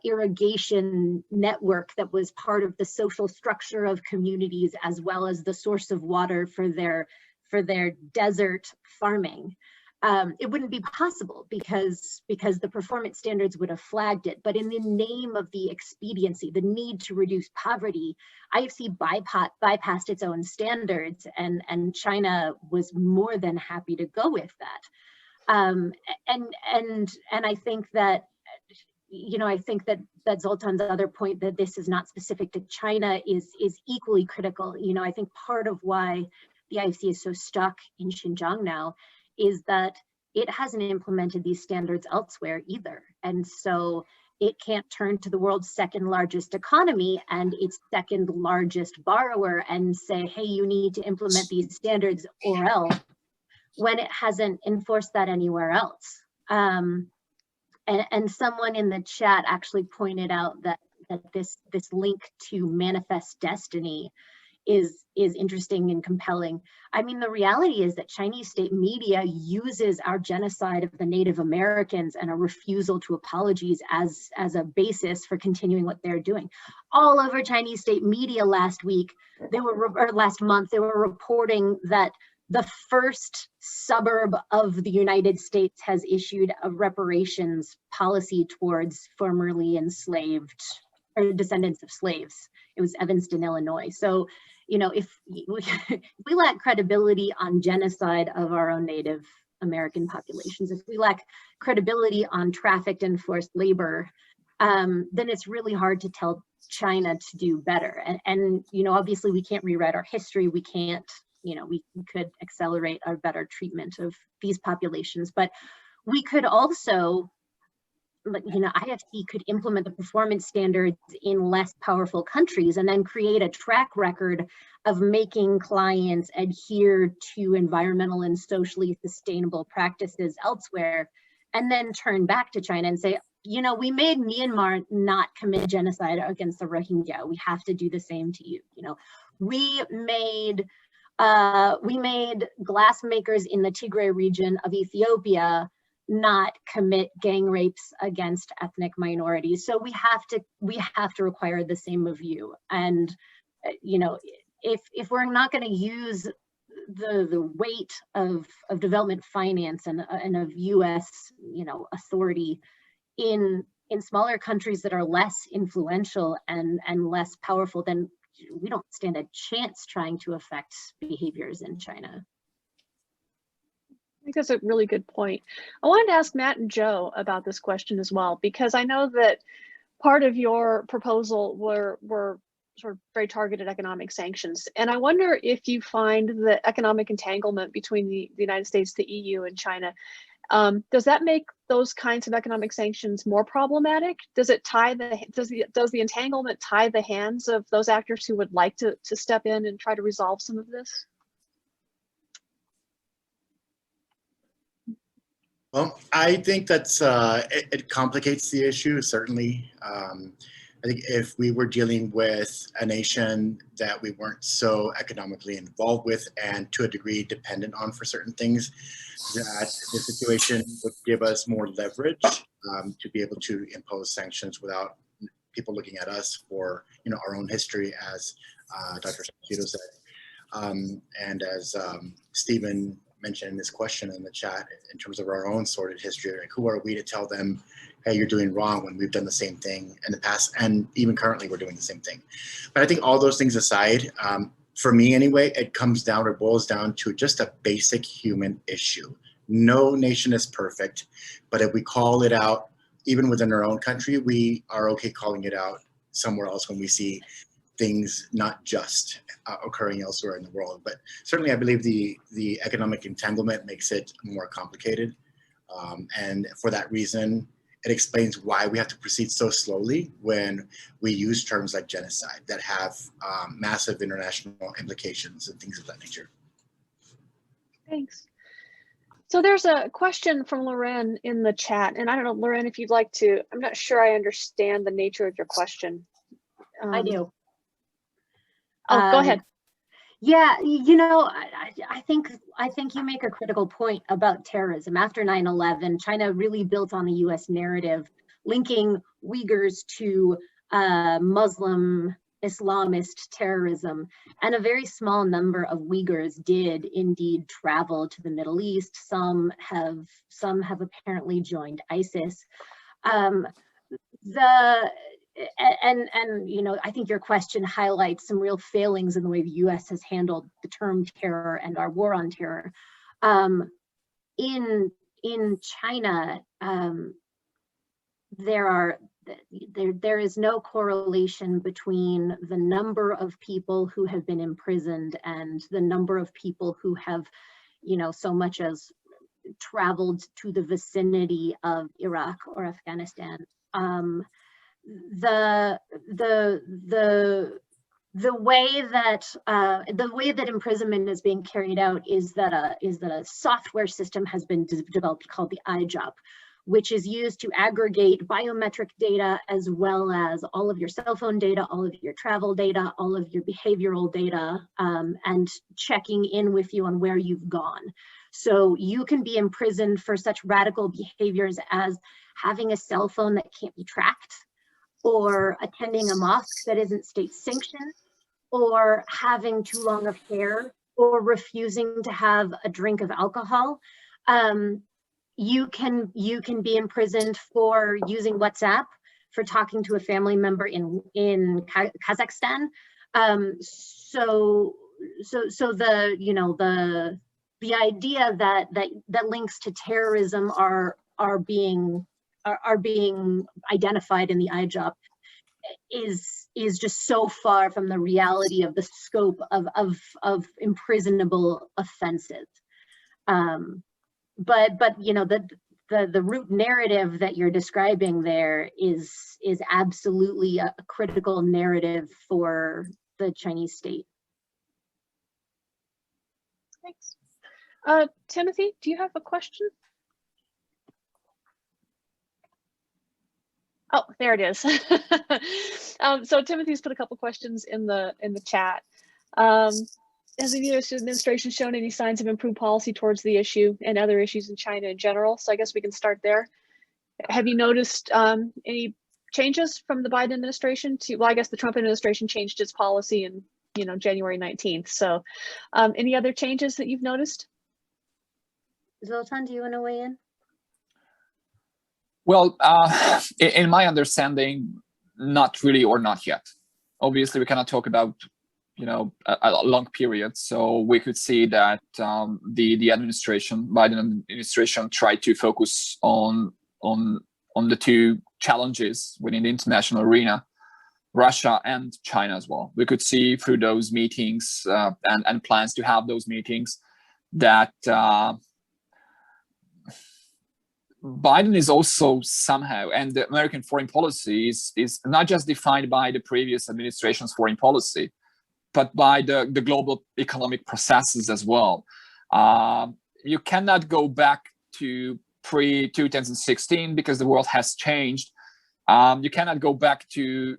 irrigation network that was part of the social structure of communities, as well as the source of water for their desert farming. It wouldn't be possible because the performance standards would have flagged it. But in the name of the expediency, the need to reduce poverty, IFC bypassed its own standards, and China was more than happy to go with that. And I think that, I think that Zoltan's other point, that this is not specific to China, is equally critical. I think part of why the IFC is so stuck in Xinjiang now is that it hasn't implemented these standards elsewhere either. And so it can't turn to the world's second largest economy and its second largest borrower and say, hey, you need to implement these standards or else, when it hasn't enforced that anywhere else. And someone in the chat actually pointed out that this link to manifest destiny is interesting and compelling. I mean, the reality is that Chinese state media uses our genocide of the Native Americans and a refusal to apologies as a basis for continuing what they're doing. All over Chinese state media last month, they were reporting that the first suburb of the United States has issued a reparations policy towards formerly enslaved or descendants of slaves. It was Evanston, Illinois. So, if we lack credibility on genocide of our own Native American populations, if we lack credibility on trafficked and forced labor, then it's really hard to tell China to do better. And obviously we can't rewrite our history. We can't, we could accelerate our better treatment of these populations, but we could also, IFC could implement the performance standards in less powerful countries and then create a track record of making clients adhere to environmental and socially sustainable practices elsewhere, and then turn back to China and say, we made Myanmar not commit genocide against the Rohingya. We have to do the same to you. We made we made glass makers in the Tigray region of Ethiopia not commit gang rapes against ethnic minorities. So we have to require the same of you. And you know, if we're not going to use the weight of development finance and of U.S. Authority in smaller countries that are less influential and less powerful, then we don't stand a chance trying to affect behaviors in China. I think that's a really good point. I wanted to ask Matt and Joe about this question as well, because I know that part of your proposal were sort of very targeted economic sanctions. And I wonder if you find the economic entanglement between the United States, the EU, and China, does that make those kinds of economic sanctions more problematic? Does it tie does the entanglement tie the hands of those actors who would like to step in and try to resolve some of this? Well, I think that's it complicates the issue, certainly. I think if we were dealing with a nation that we weren't so economically involved with and to a degree dependent on for certain things, that the situation would give us more leverage to be able to impose sanctions without people looking at us for our own history, as Dr. Salcito said, and as Stephen mentioned in this question in the chat, in terms of our own sordid history. Like, who are we to tell them, hey, you're doing wrong, when we've done the same thing in the past, and even currently we're doing the same thing. But I think all those things aside, for me anyway, it comes down or boils down to just a basic human issue. No nation is perfect, but if we call it out, even within our own country, we are okay calling it out somewhere else when we see things not just occurring elsewhere in the world. But certainly I believe the economic entanglement makes it more complicated. And for that reason, it explains why we have to proceed so slowly when we use terms like genocide that have massive international implications and things of that nature. Thanks. So there's a question from Loren in the chat, and I don't know, Loren, if you'd like to, I'm not sure I understand the nature of your question. I do. Oh, go ahead. Yeah, I think you make a critical point about terrorism. After 9/11, China really built on the U.S. narrative, linking Uyghurs to Muslim Islamist terrorism, and a very small number of Uyghurs did indeed travel to the Middle East. Some have apparently joined ISIS. I think your question highlights some real failings in the way the U.S. has handled the term terror and our war on terror. In China, there is no correlation between the number of people who have been imprisoned and the number of people who have, so much as traveled to the vicinity of Iraq or Afghanistan. The way that imprisonment is being carried out is that a software system has been developed called the iJob, which is used to aggregate biometric data as well as all of your cell phone data, all of your travel data, all of your behavioral data, and checking in with you on where you've gone. So you can be imprisoned for such radical behaviors as having a cell phone that can't be tracked, or attending a mosque that isn't state sanctioned, or having too long of hair, or refusing to have a drink of alcohol. You can be imprisoned for using WhatsApp, for talking to a family member in Kazakhstan. So the idea that links to terrorism are being identified in the iJob is just so far from the reality of the scope of imprisonable offenses. But the root narrative that you're describing there is absolutely a critical narrative for the Chinese state. Thanks. Timothy, do you have a question? Oh, there it is. So Timothy's put a couple questions in the chat. has the U.S. administration shown any signs of improved policy towards the issue and other issues in China in general? So I guess we can start there. Have you noticed any changes from the Biden administration to, well, I guess the Trump administration changed its policy in, January 19th. So any other changes that you've noticed? Zoltan, do you want to weigh in? Well, in my understanding, not really, or not yet. Obviously, we cannot talk about, a long period. So we could see that the Biden administration tried to focus on the two challenges within the international arena, Russia and China as well. We could see through those meetings and plans to have those meetings that Biden is also somehow, and the American foreign policy is not just defined by the previous administration's foreign policy, but by the global economic processes as well. You cannot go back to pre-2016 because the world has changed. You cannot go back to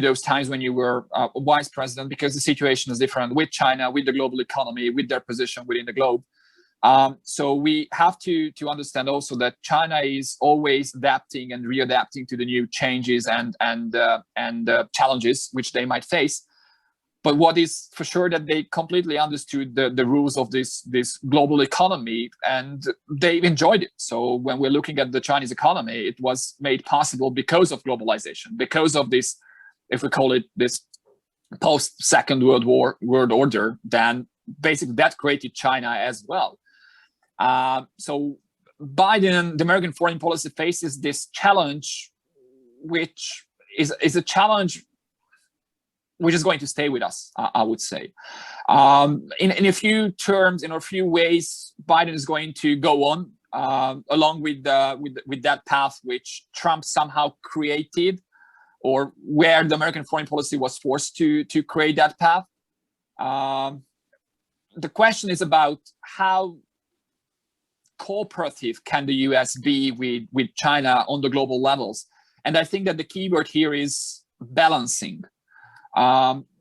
those times when you were vice president because the situation is different with China, with the global economy, with their position within the globe. So we have to understand also that China is always adapting and readapting to the new changes and challenges which they might face. But what is for sure that they completely understood the rules of this global economy and they enjoyed it. So when we're looking at the Chinese economy, it was made possible because of globalization, because of this, if we call it this post-Second World War world order, then basically that created China as well. So Biden, the American foreign policy faces this challenge, which is a challenge which is going to stay with us, I would say. In a few terms, in a few ways, Biden is going to go on along with that path which Trump somehow created, or where the American foreign policy was forced to create that path. The question is about how cooperative can the US be with China on the global levels? And I think that the key word here is balancing.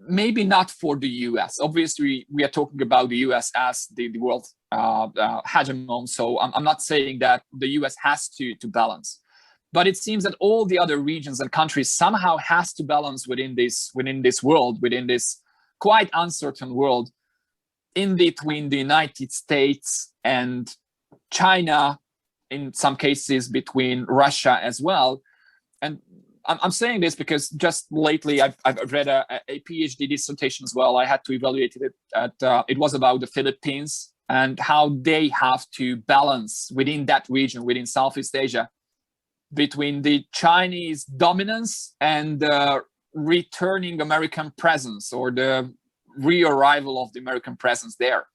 Maybe not for the US. Obviously, we are talking about the US as the world hegemon. So I'm not saying that the US has to balance. But it seems that all the other regions and countries somehow has to balance within this world, within this quite uncertain world, in between the United States and China, in some cases between Russia as well. And I'm saying this because just lately I've read a PhD dissertation as well. I had to evaluate it. It was about the Philippines and how they have to balance within that region, within Southeast Asia, between the Chinese dominance and the returning American presence, or the re-arrival of the American presence there.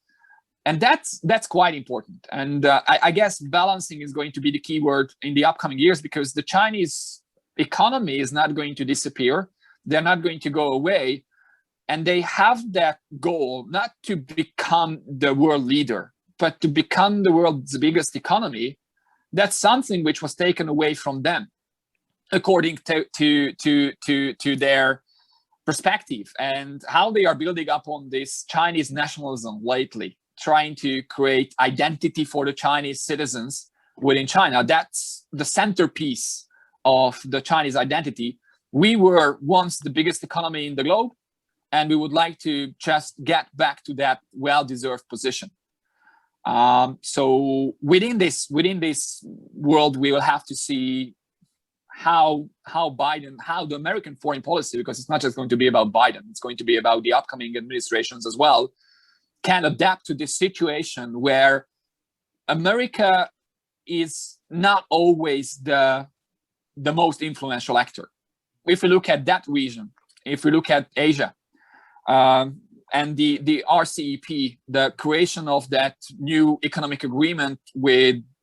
And that's quite important. And I guess balancing is going to be the key word in the upcoming years, because the Chinese economy is not going to disappear. They're not going to go away. And they have that goal not to become the world leader, but to become the world's biggest economy. That's something which was taken away from them, according to their perspective, and how they are building up on this Chinese nationalism lately, trying to create identity for the Chinese citizens within China. That's the centerpiece of the Chinese identity. We were once the biggest economy in the globe, and we would like to just get back to that well-deserved position. So within this world, we will have to see how the American foreign policy, because it's not just going to be about Biden, it's going to be about the upcoming administrations as well, can adapt to this situation where America is not always the most influential actor. If we look at that region, if we look at Asia, and the RCEP, the creation of that new economic agreement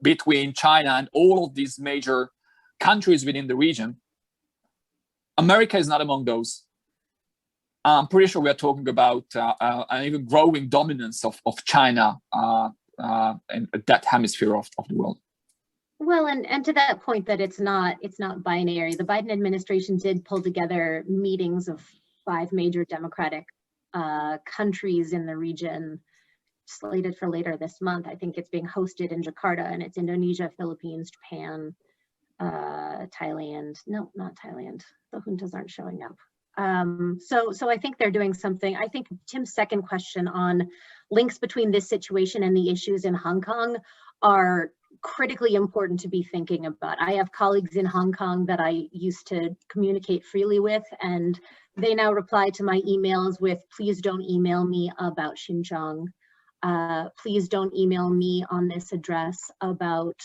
between China and all of these major countries within the region, America is not among those. I'm pretty sure we are talking about an even growing dominance of China in that hemisphere of the world. Well, and to that point, that it's not binary. The Biden administration did pull together meetings of 5 major Democratic countries in the region slated for later this month. I think it's being hosted in Jakarta, and it's Indonesia, Philippines, Japan, Thailand. No, not Thailand. The juntas aren't showing up. So I think they're doing something. I think Tim's second question on links between this situation and the issues in Hong Kong are critically important to be thinking about. I have colleagues in Hong Kong that I used to communicate freely with, and they now reply to my emails with, please don't email me about Xinjiang. Please don't email me on this address about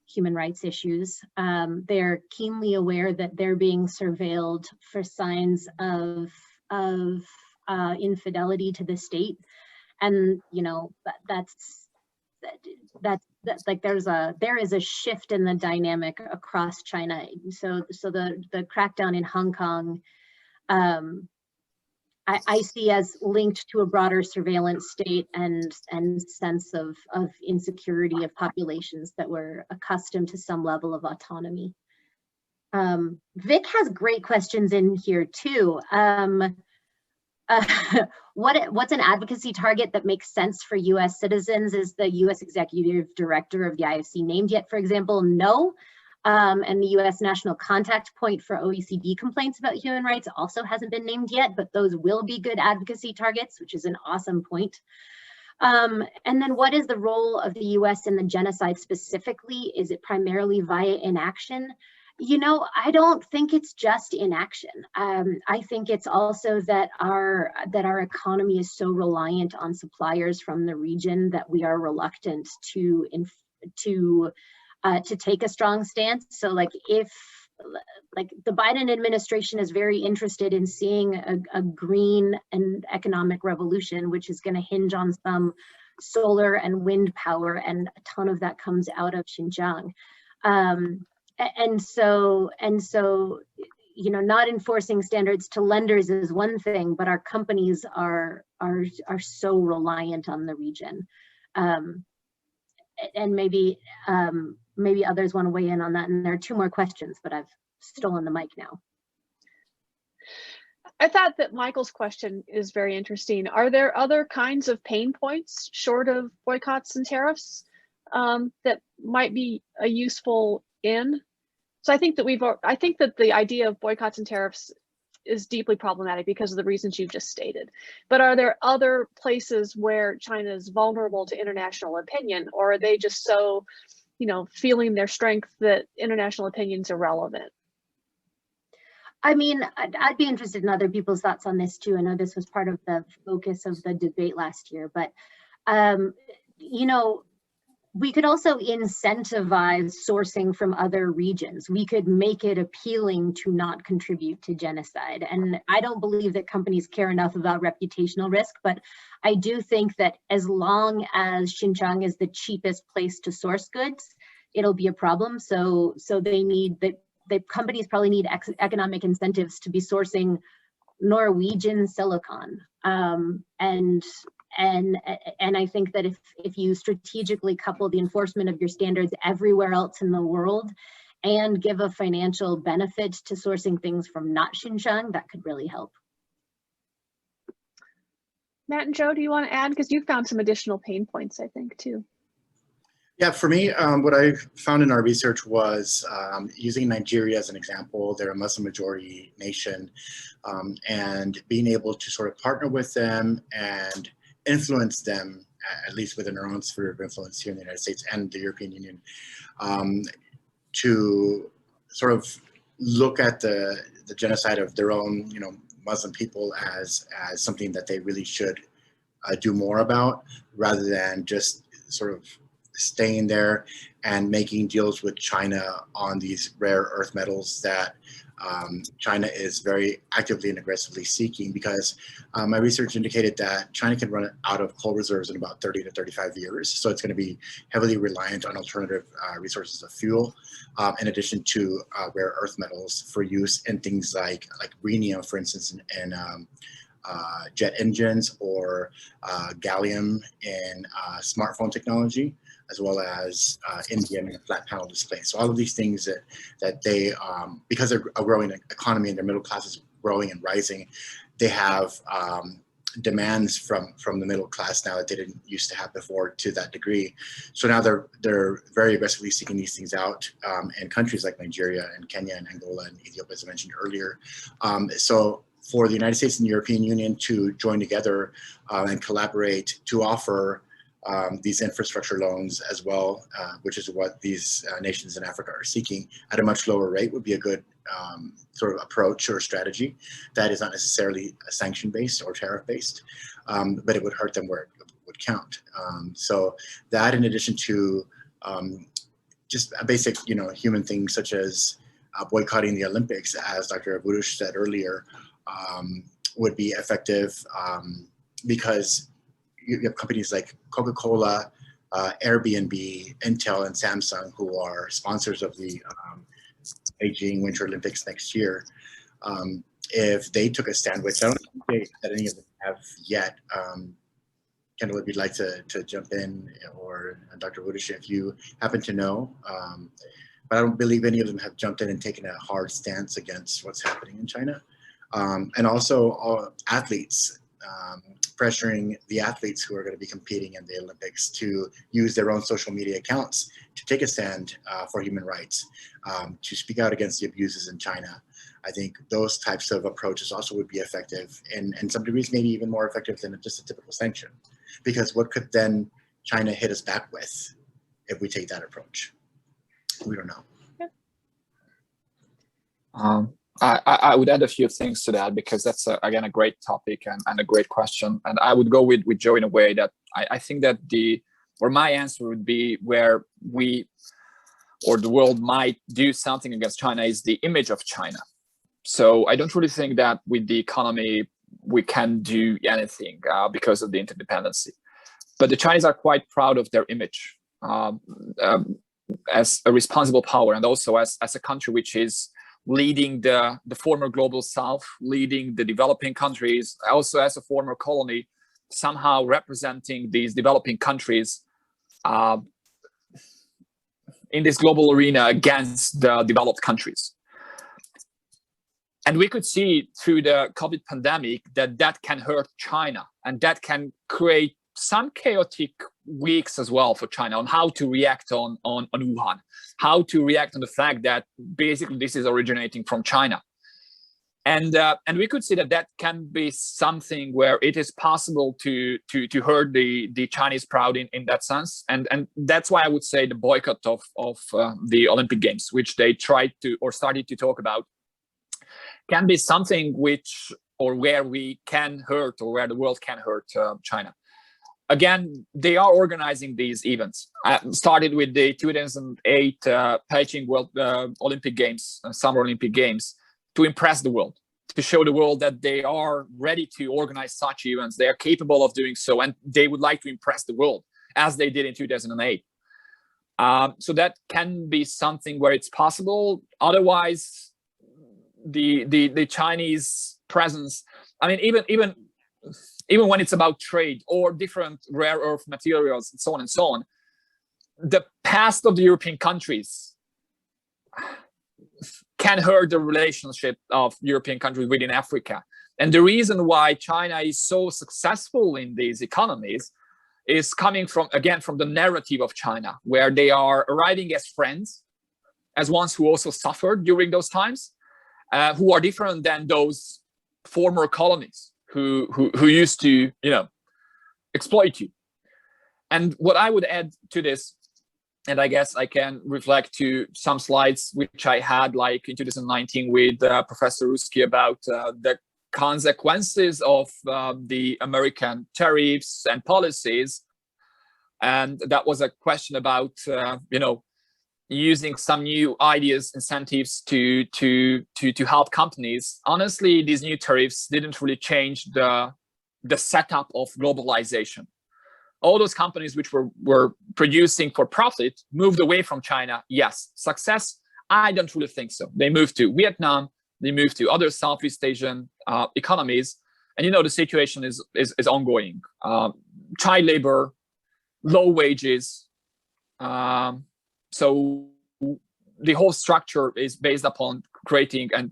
human rights issues. They're keenly aware that they're being surveilled for signs of infidelity to the state, and you know that's like there is a shift in the dynamic across China. So the crackdown in Hong Kong, I see as linked to a broader surveillance state and sense of insecurity of populations that were accustomed to some level of autonomy. Vic has great questions in here too. What's an advocacy target that makes sense for US citizens? Is the US Executive Director of the IFC named yet, for example? No. And the US National Contact Point for OECD complaints about human rights also hasn't been named yet, but those will be good advocacy targets, which is an awesome point. And then what is the role of the US in the genocide specifically? Is it primarily via inaction? You know, I don't think it's just inaction. I think it's also that our economy is so reliant on suppliers from the region that we are reluctant to take a strong stance. So like if the Biden administration is very interested in seeing a green and economic revolution, which is going to hinge on some solar and wind power, and a ton of that comes out of Xinjiang. And so, you know, not enforcing standards to lenders is one thing, but our companies are so reliant on the region. And maybe others want to weigh in on that. And there are two more questions, but I've stolen the mic now. I thought that Michael's question is very interesting. Are there other kinds of pain points short of boycotts and tariffs that might be a useful in? So I think that the idea of boycotts and tariffs is deeply problematic because of the reasons you've just stated. But are there other places where China is vulnerable to international opinion, or are they just so, you know, feeling their strength that international opinion's irrelevant? I mean, I'd be interested in other people's thoughts on this too. I know this was part of the focus of the debate last year, but you know, we could also incentivize sourcing from other regions. We could make it appealing to not contribute to genocide. And I don't believe that companies care enough about reputational risk, but I do think that as long as Xinjiang is the cheapest place to source goods, it'll be a problem. So they need, the companies probably need economic incentives to be sourcing Norwegian silicon. And I think that if you strategically couple the enforcement of your standards everywhere else in the world and give a financial benefit to sourcing things from not Xinjiang, that could really help. Matt and Joe, do you want to add? Because you found some additional pain points, I think, too. Yeah, for me, what I found in our research was using Nigeria as an example. They're a Muslim majority nation, and being able to sort of partner with them and influence them, at least within our own sphere of influence here in the United States and the European Union, to sort of look at the genocide of their own, you know, Muslim people as something that they really should do more about, rather than just sort of staying there and making deals with China on these rare earth metals that China is very actively and aggressively seeking, because my research indicated that China can run out of coal reserves in about 30 to 35 years. So it's going to be heavily reliant on alternative resources of fuel, in addition to rare earth metals for use in things like rhenium, for instance, in jet engines, or gallium in smartphone technology, as well as indium in a flat panel display. So all of these things that they, because they're a growing economy and their middle class is growing and rising, they have demands from the middle class now that they didn't used to have before to that degree. So now they're very aggressively seeking these things out in countries like Nigeria and Kenya and Angola and Ethiopia, as I mentioned earlier. So for the United States and the European Union to join together and collaborate to offer these infrastructure loans as well, which is what these nations in Africa are seeking at a much lower rate, would be a good sort of approach or strategy that is not necessarily sanction-based or tariff-based, but it would hurt them where it would count. So that, in addition to just a basic, human things such as boycotting the Olympics, as Dr. Varosh said earlier, would be effective because you have companies like Coca-Cola, Airbnb, Intel, and Samsung, who are sponsors of the Beijing Winter Olympics next year. If they took a stand, which I don't think that any of them have yet, Kendall, if you'd like to jump in, or Dr. Varosh, if you happen to know, but I don't believe any of them have jumped in and taken a hard stance against what's happening in China. And also athletes, pressuring the athletes who are going to be competing in the Olympics to use their own social media accounts to take a stand for human rights, to speak out against the abuses in China. I think those types of approaches also would be effective, and in some degrees maybe even more effective than just a typical sanction. Because what could then China hit us back with if we take that approach? We don't know. I would add a few things to that, because that's again a great topic and a great question. And I would go with Joe in a way that I think that my answer would be where we or the world might do something against China is the image of China. So I don't really think that with the economy we can do anything because of the interdependency. But the Chinese are quite proud of their image as a responsible power, and also as a country which is leading the former global south, leading the developing countries, also as a former colony, somehow representing these developing countries in this global arena against the developed countries. And we could see through the COVID pandemic that can hurt China, and that can create some chaotic weeks as well for China on how to react on Wuhan, how to react on the fact that basically this is originating from China. And we could see that can be something where it is possible to hurt the Chinese proud in that sense. And that's why I would say the boycott of the Olympic Games, which they tried to or started to talk about, can be something which or where we can hurt or where the world can hurt China. Again, they are organizing these events. Started with the 2008 Beijing World Olympic Games, Summer Olympic Games, to impress the world, to show the world that they are ready to organize such events. They are capable of doing so, and they would like to impress the world, as they did in 2008. So that can be something where it's possible. Otherwise, the Chinese presence, I mean, even when it's about trade or different rare earth materials and so on, the past of the European countries can hurt the relationship of European countries within Africa. And the reason why China is so successful in these economies is coming from the narrative of China, where they are arriving as friends, as ones who also suffered during those times, who are different than those former colonies who used to, exploit you. And what I would add to this, and I guess I can reflect to some slides which I had like in 2019 with Professor Rucki about the consequences of the American tariffs and policies. And that was a question about, using some new ideas, incentives to help companies. Honestly, these new tariffs didn't really change the setup of globalization. All those companies which were producing for profit moved away from China. Yes, success? I don't really think so. They moved to Vietnam, they moved to other Southeast Asian economies, and the situation is ongoing. Child labor, low wages. So the whole structure is based upon creating and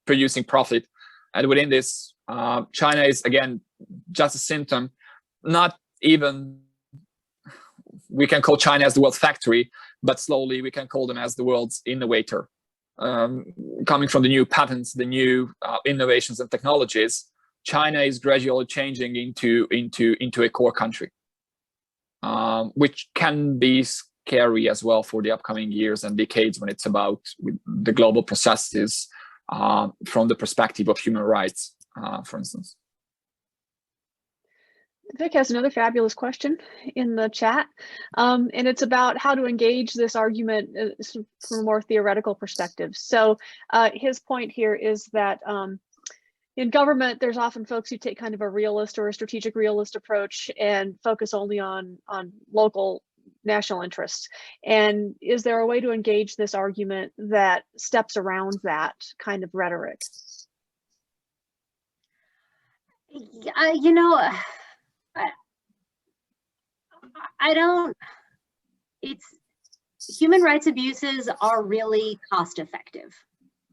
producing profit, and within this, China is again just a symptom. Not even, we can call China as the world's factory, but slowly we can call them as the world's innovator. Coming from the new patents, the new innovations and technologies, China is gradually changing into a core country, which can be scary as well for the upcoming years and decades when it's about the global processes from the perspective of human rights, for instance. Vic has another fabulous question in the chat, and it's about how to engage this argument from a more theoretical perspective. So his point here is that in government, there's often folks who take kind of a realist or a strategic realist approach and focus only on local national interests. And is there a way to engage this argument that steps around that kind of rhetoric? You know, I don't, human rights abuses are really cost effective.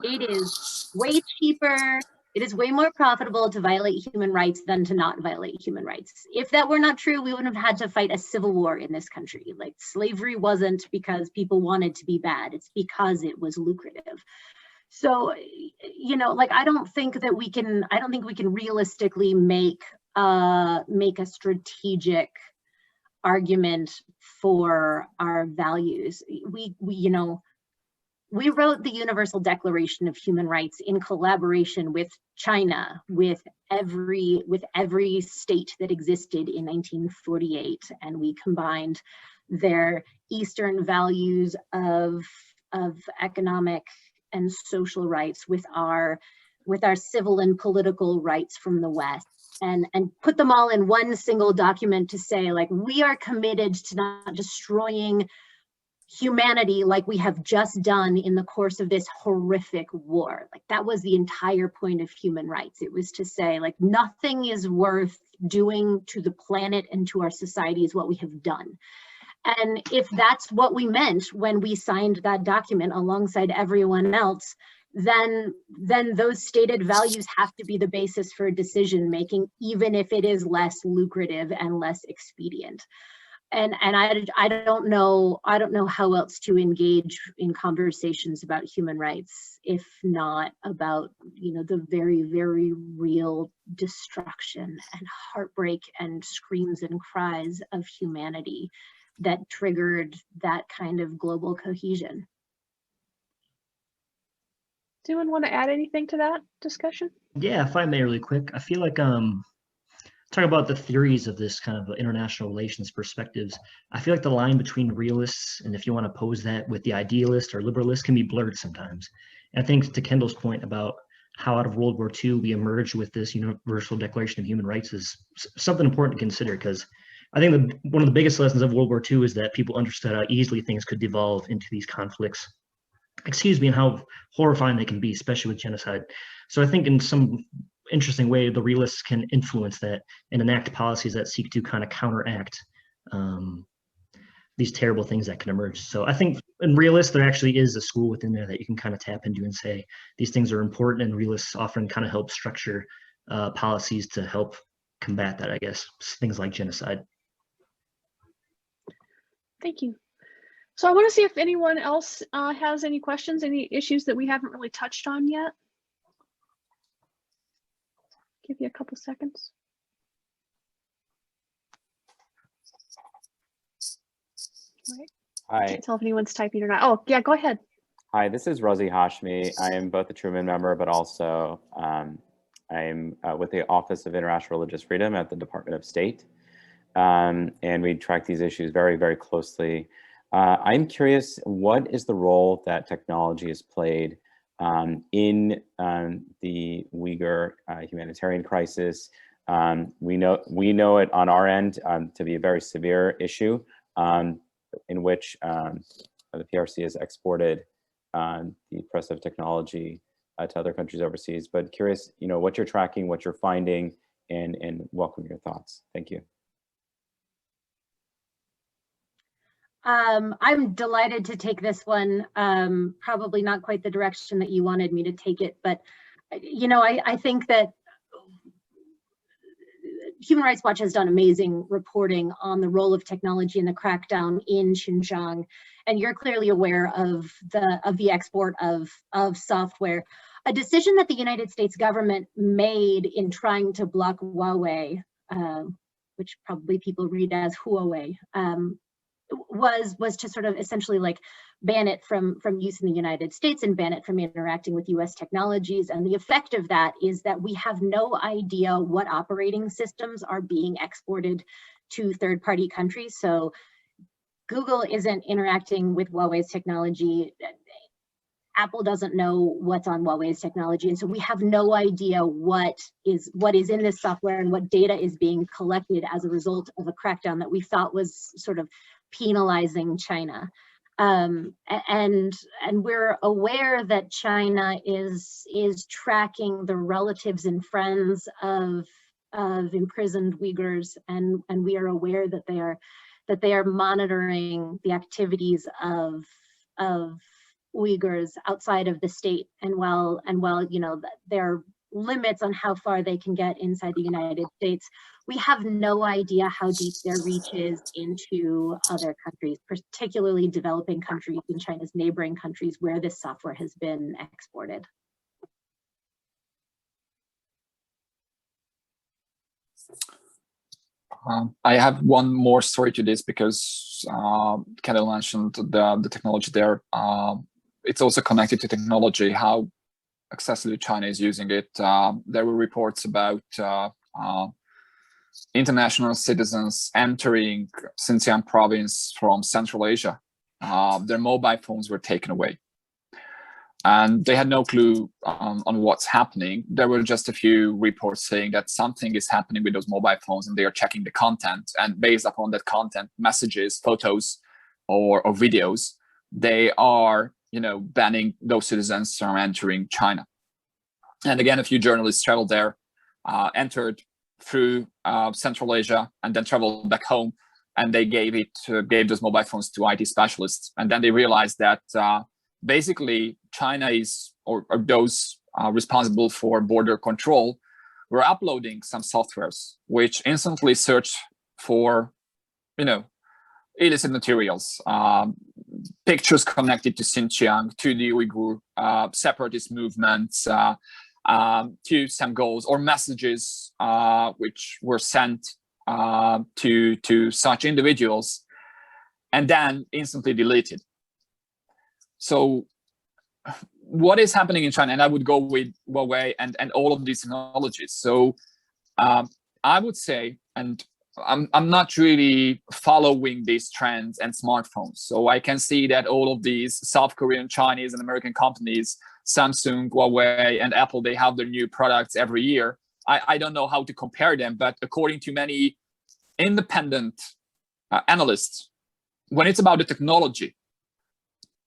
It is way cheaper. It is way more profitable to violate human rights than to not violate human rights. If that were not true, we wouldn't have had to fight a civil war in this country. Like, slavery wasn't because people wanted to be bad. It's because it was lucrative. So, you know, like, I don't think we can realistically make a strategic argument for our values. We wrote the Universal Declaration of Human Rights in collaboration with China, with every state that existed in 1948, and we combined their Eastern values of economic and social rights with our civil and political rights from the West, and put them all in one single document to say, like, we are committed to not destroying humanity like we have just done in the course of this horrific war. Like, that was the entire point of human rights. It was to say, like, nothing is worth doing to the planet and to our society is what we have done. And if that's what we meant when we signed that document alongside everyone else, then those stated values have to be the basis for decision making, even if it is less lucrative and less expedient. And I don't know how else to engage in conversations about human rights if not about, you know, the very, very real destruction and heartbreak and screams and cries of humanity that triggered that kind of global cohesion. Does anyone want to add anything to that discussion? Yeah, if I may, really quick. I feel like talking about the theories of this kind of international relations perspectives, I feel like the line between realists and, if you want to pose that with the idealist or liberalist, can be blurred sometimes. And I think to Kendall's point about how out of World War II we emerged with this Universal Declaration of Human Rights is something important to consider, because I think one of the biggest lessons of World War II is that people understood how easily things could devolve into these conflicts, and how horrifying they can be, especially with genocide. So I think in some interesting way, the realists can influence that and enact policies that seek to kind of counteract these terrible things that can emerge. So I think in realists, there actually is a school within there that you can kind of tap into and say, these things are important, and realists often kind of help structure policies to help combat that, I guess, things like genocide. Thank you. So I want to see if anyone else has any questions, any issues that we haven't really touched on yet. Give you a couple seconds. All right. Hi. I can't tell if anyone's typing or not. Oh, yeah, go ahead. Hi, this is Razi Hashmi. I am both a Truman member, but also I'm with the Office of International Religious Freedom at the Department of State. And we track these issues very, very closely. I'm curious, what is the role that technology has played in the Uyghur humanitarian crisis? We know it on our end to be a very severe issue in which the PRC has exported the oppressive technology to other countries overseas. But curious, what you're tracking, what you're finding, and welcome your thoughts. Thank you. I'm delighted to take this one. Probably not quite the direction that you wanted me to take it, but I think that Human Rights Watch has done amazing reporting on the role of technology in the crackdown in Xinjiang, and you're clearly aware of the export of software. A decision that the United States government made in trying to block Huawei, which probably people read as Huawei, was to sort of essentially like ban it from use in the United States and ban it from interacting with US technologies. And the effect of that is that we have no idea what operating systems are being exported to third-party countries. So Google isn't interacting with Huawei's technology. Apple doesn't know what's on Huawei's technology. And so we have no idea what is in this software and what data is being collected as a result of a crackdown that we thought was sort of penalizing China. And we're aware that China is tracking the relatives and friends of imprisoned Uyghurs, and we are aware that they are monitoring the activities of Uyghurs outside of the state. And while you know there are limits on how far they can get inside the United States, we have no idea how deep their reach is into other countries, particularly developing countries in China's neighboring countries where this software has been exported. I have one more story to this because Kendall mentioned the technology there. It's also connected to technology, how accessibly China is using it. There were reports about international citizens entering Xinjiang province from Central Asia. Their mobile phones were taken away. And they had no clue on what's happening. There were just a few reports saying that something is happening with those mobile phones and they are checking the content. And based upon that content, messages, photos, or videos, they are banning those citizens from entering China. And again, a few journalists traveled there, entered through Central Asia, and then traveled back home. And they gave those mobile phones to IT specialists. And then they realized that basically China is, or those responsible for border control, were uploading some softwares which instantly search for, illicit materials, pictures connected to Xinjiang, to the Uyghur separatist movements, to some goals or messages which were sent to such individuals, and then instantly deleted. So what is happening in China? And I would go with Huawei and all of these technologies. So I would say, and I'm not really following these trends and smartphones. So I can see that all of these South Korean, Chinese, and American companies, Samsung, Huawei, and Apple, they have their new products every year. I don't know how to compare them, but according to many independent analysts, when it's about the technology,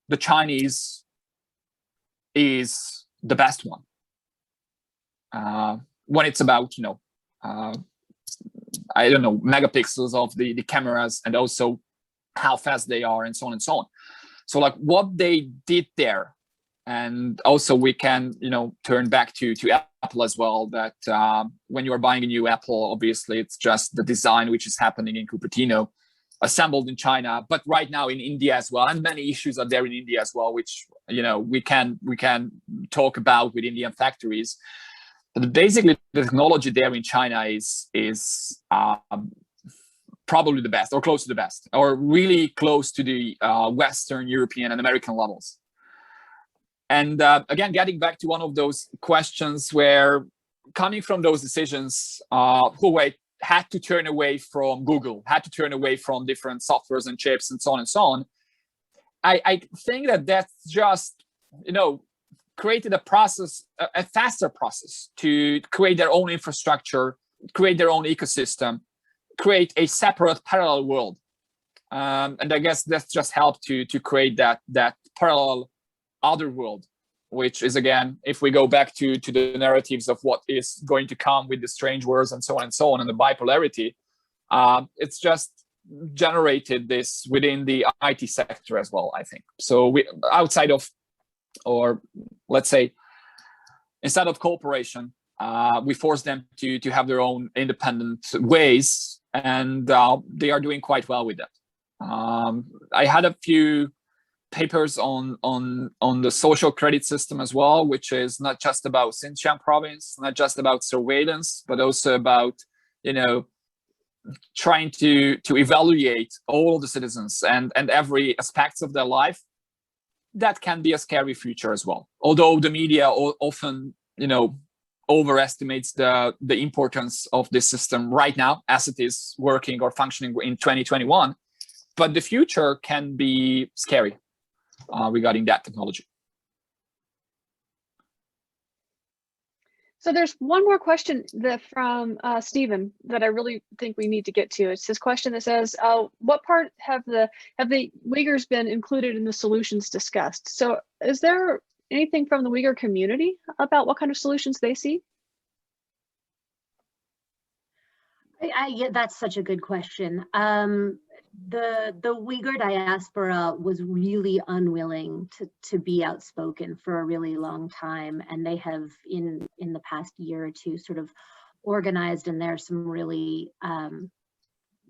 the Chinese is the best one. When it's about, I don't know, megapixels of the cameras, and also how fast they are, and so on and so on. So like what they did there, and also we can, turn back to Apple as well, that when you are buying a new Apple, obviously it's just the design which is happening in Cupertino, assembled in China, but right now in India as well, and many issues are there in India as well, which we can talk about with Indian factories. But basically, the technology there in China is probably the best, or close to the best, or really close to the Western European and American levels. And again, getting back to one of those questions where, coming from those decisions, Huawei had to turn away from Google, had to turn away from different softwares and chips and so on and so on. I think that's just, created a process, a faster process to create their own infrastructure, create their own ecosystem, create a separate parallel world. And I guess that's just helped to create that parallel other world, which is, again, if we go back to the narratives of what is going to come with the strange words and so on, and the bipolarity, it's just generated this within the IT sector as well, I think. So outside of, or let's say, instead of cooperation, We force them to have their own independent ways, and they are doing quite well with that. I had a few papers on the social credit system as well, which is not just about Xinjiang province, not just about surveillance, but also about, you know, trying to evaluate all the citizens and every aspects of their life. That can be a scary future as well. Although the media often, you know, overestimates the importance of this system right now as it is working or functioning in 2021, but the future can be scary regarding that technology. So there's one more question from Stephen that I really think we need to get to. It's his question that says, what part have the Uyghurs been included in the solutions discussed? So is there anything from the Uyghur community about what kind of solutions they see? Yeah, that's such a good question. The Uyghur diaspora was really unwilling to be outspoken for a really long time, and they have in the past year or two sort of organized, and there's some really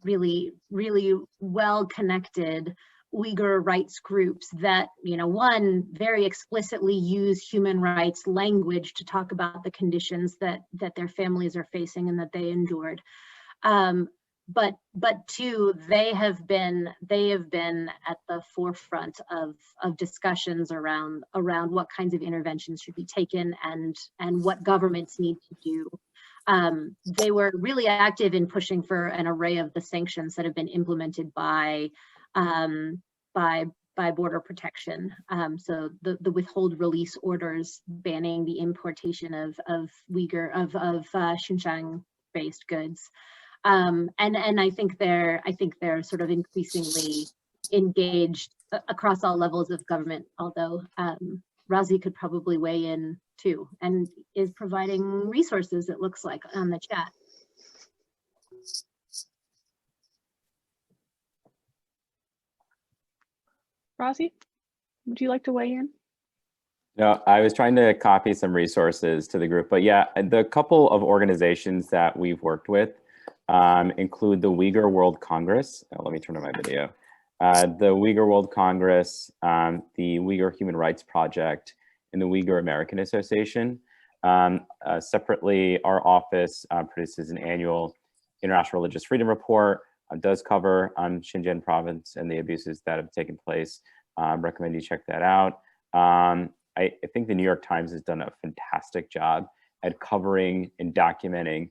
really well connected Uyghur rights groups that, you know, one, very explicitly use human rights language to talk about the conditions that their families are facing and that they endured. But two, they have been at the forefront of discussions around what kinds of interventions should be taken and what governments need to do. They were really active in pushing for an array of the sanctions that have been implemented by border protection. So the withhold release orders banning the importation of Xinjiang-based goods. And I think they're sort of increasingly engaged across all levels of government, although Razi could probably weigh in too, and is providing resources, it looks like, on the chat. Razi, would you like to weigh in? No, I was trying to copy some resources to the group, but yeah, the couple of organizations that we've worked with include the Uyghur World Congress. Let me turn on my video. The Uyghur World Congress, the Uyghur Human Rights Project, and the Uyghur American Association. Separately, our office produces an annual International Religious Freedom Report, does cover Xinjiang province and the abuses that have taken place. Recommend you check that out. I think the New York Times has done a fantastic job at covering and documenting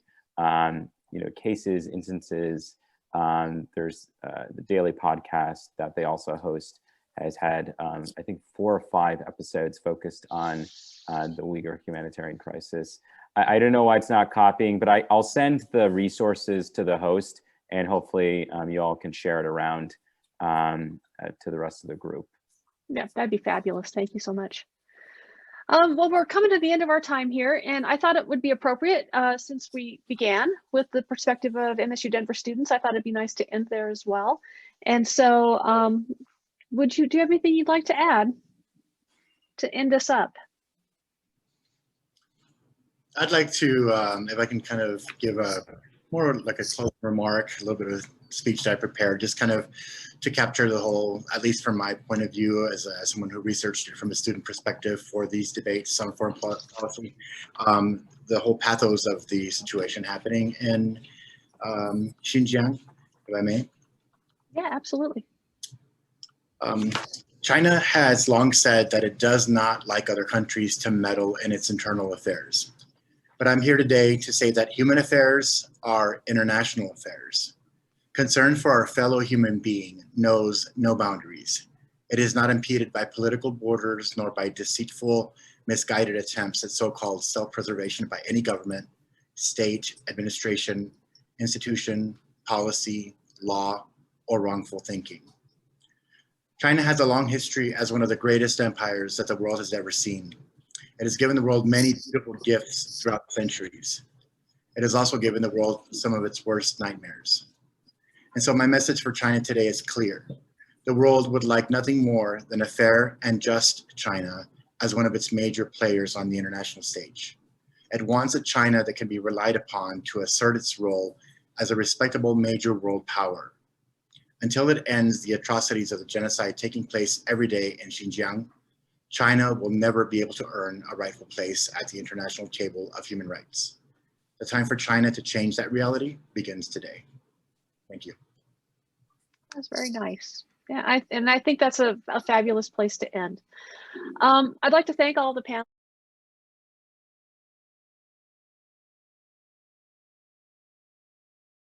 cases, instances. There's the daily podcast that they also host has had, I think, 4 or 5 episodes focused on the Uyghur humanitarian crisis. I don't know why it's not copying, but I'll send the resources to the host, and hopefully you all can share it around to the rest of the group. Yeah, that'd be fabulous. Thank you so much. Well, we're coming to the end of our time here, and I thought it would be appropriate, since we began with the perspective of MSU Denver students, I thought it'd be nice to end there as well. And so do you have anything you'd like to add to end us up? I'd like to, if I can kind of give a more like a closing remark, a little bit of speech that I prepared, just kind of to capture the whole, at least from my point of view as someone who researched it from a student perspective for these debates on foreign policy, the whole pathos of the situation happening in Xinjiang, if I may. Yeah, absolutely. China has long said that it does not like other countries to meddle in its internal affairs. But I'm here today to say that human affairs are international affairs. Concern for our fellow human being knows no boundaries. It is not impeded by political borders nor by deceitful, misguided attempts at so-called self-preservation by any government, state, administration, institution, policy, law, or wrongful thinking. China has a long history as one of the greatest empires that the world has ever seen. It has given the world many beautiful gifts throughout the centuries. It has also given the world some of its worst nightmares. And so my message for China today is clear. The world would like nothing more than a fair and just China as one of its major players on the international stage. It wants a China that can be relied upon to assert its role as a respectable major world power. Until it ends the atrocities of the genocide taking place every day in Xinjiang, China will never be able to earn a rightful place at the international table of human rights. The time for China to change that reality begins today. Thank you. That's very nice. Yeah, I think that's a fabulous place to end. I'd like to thank all the panelists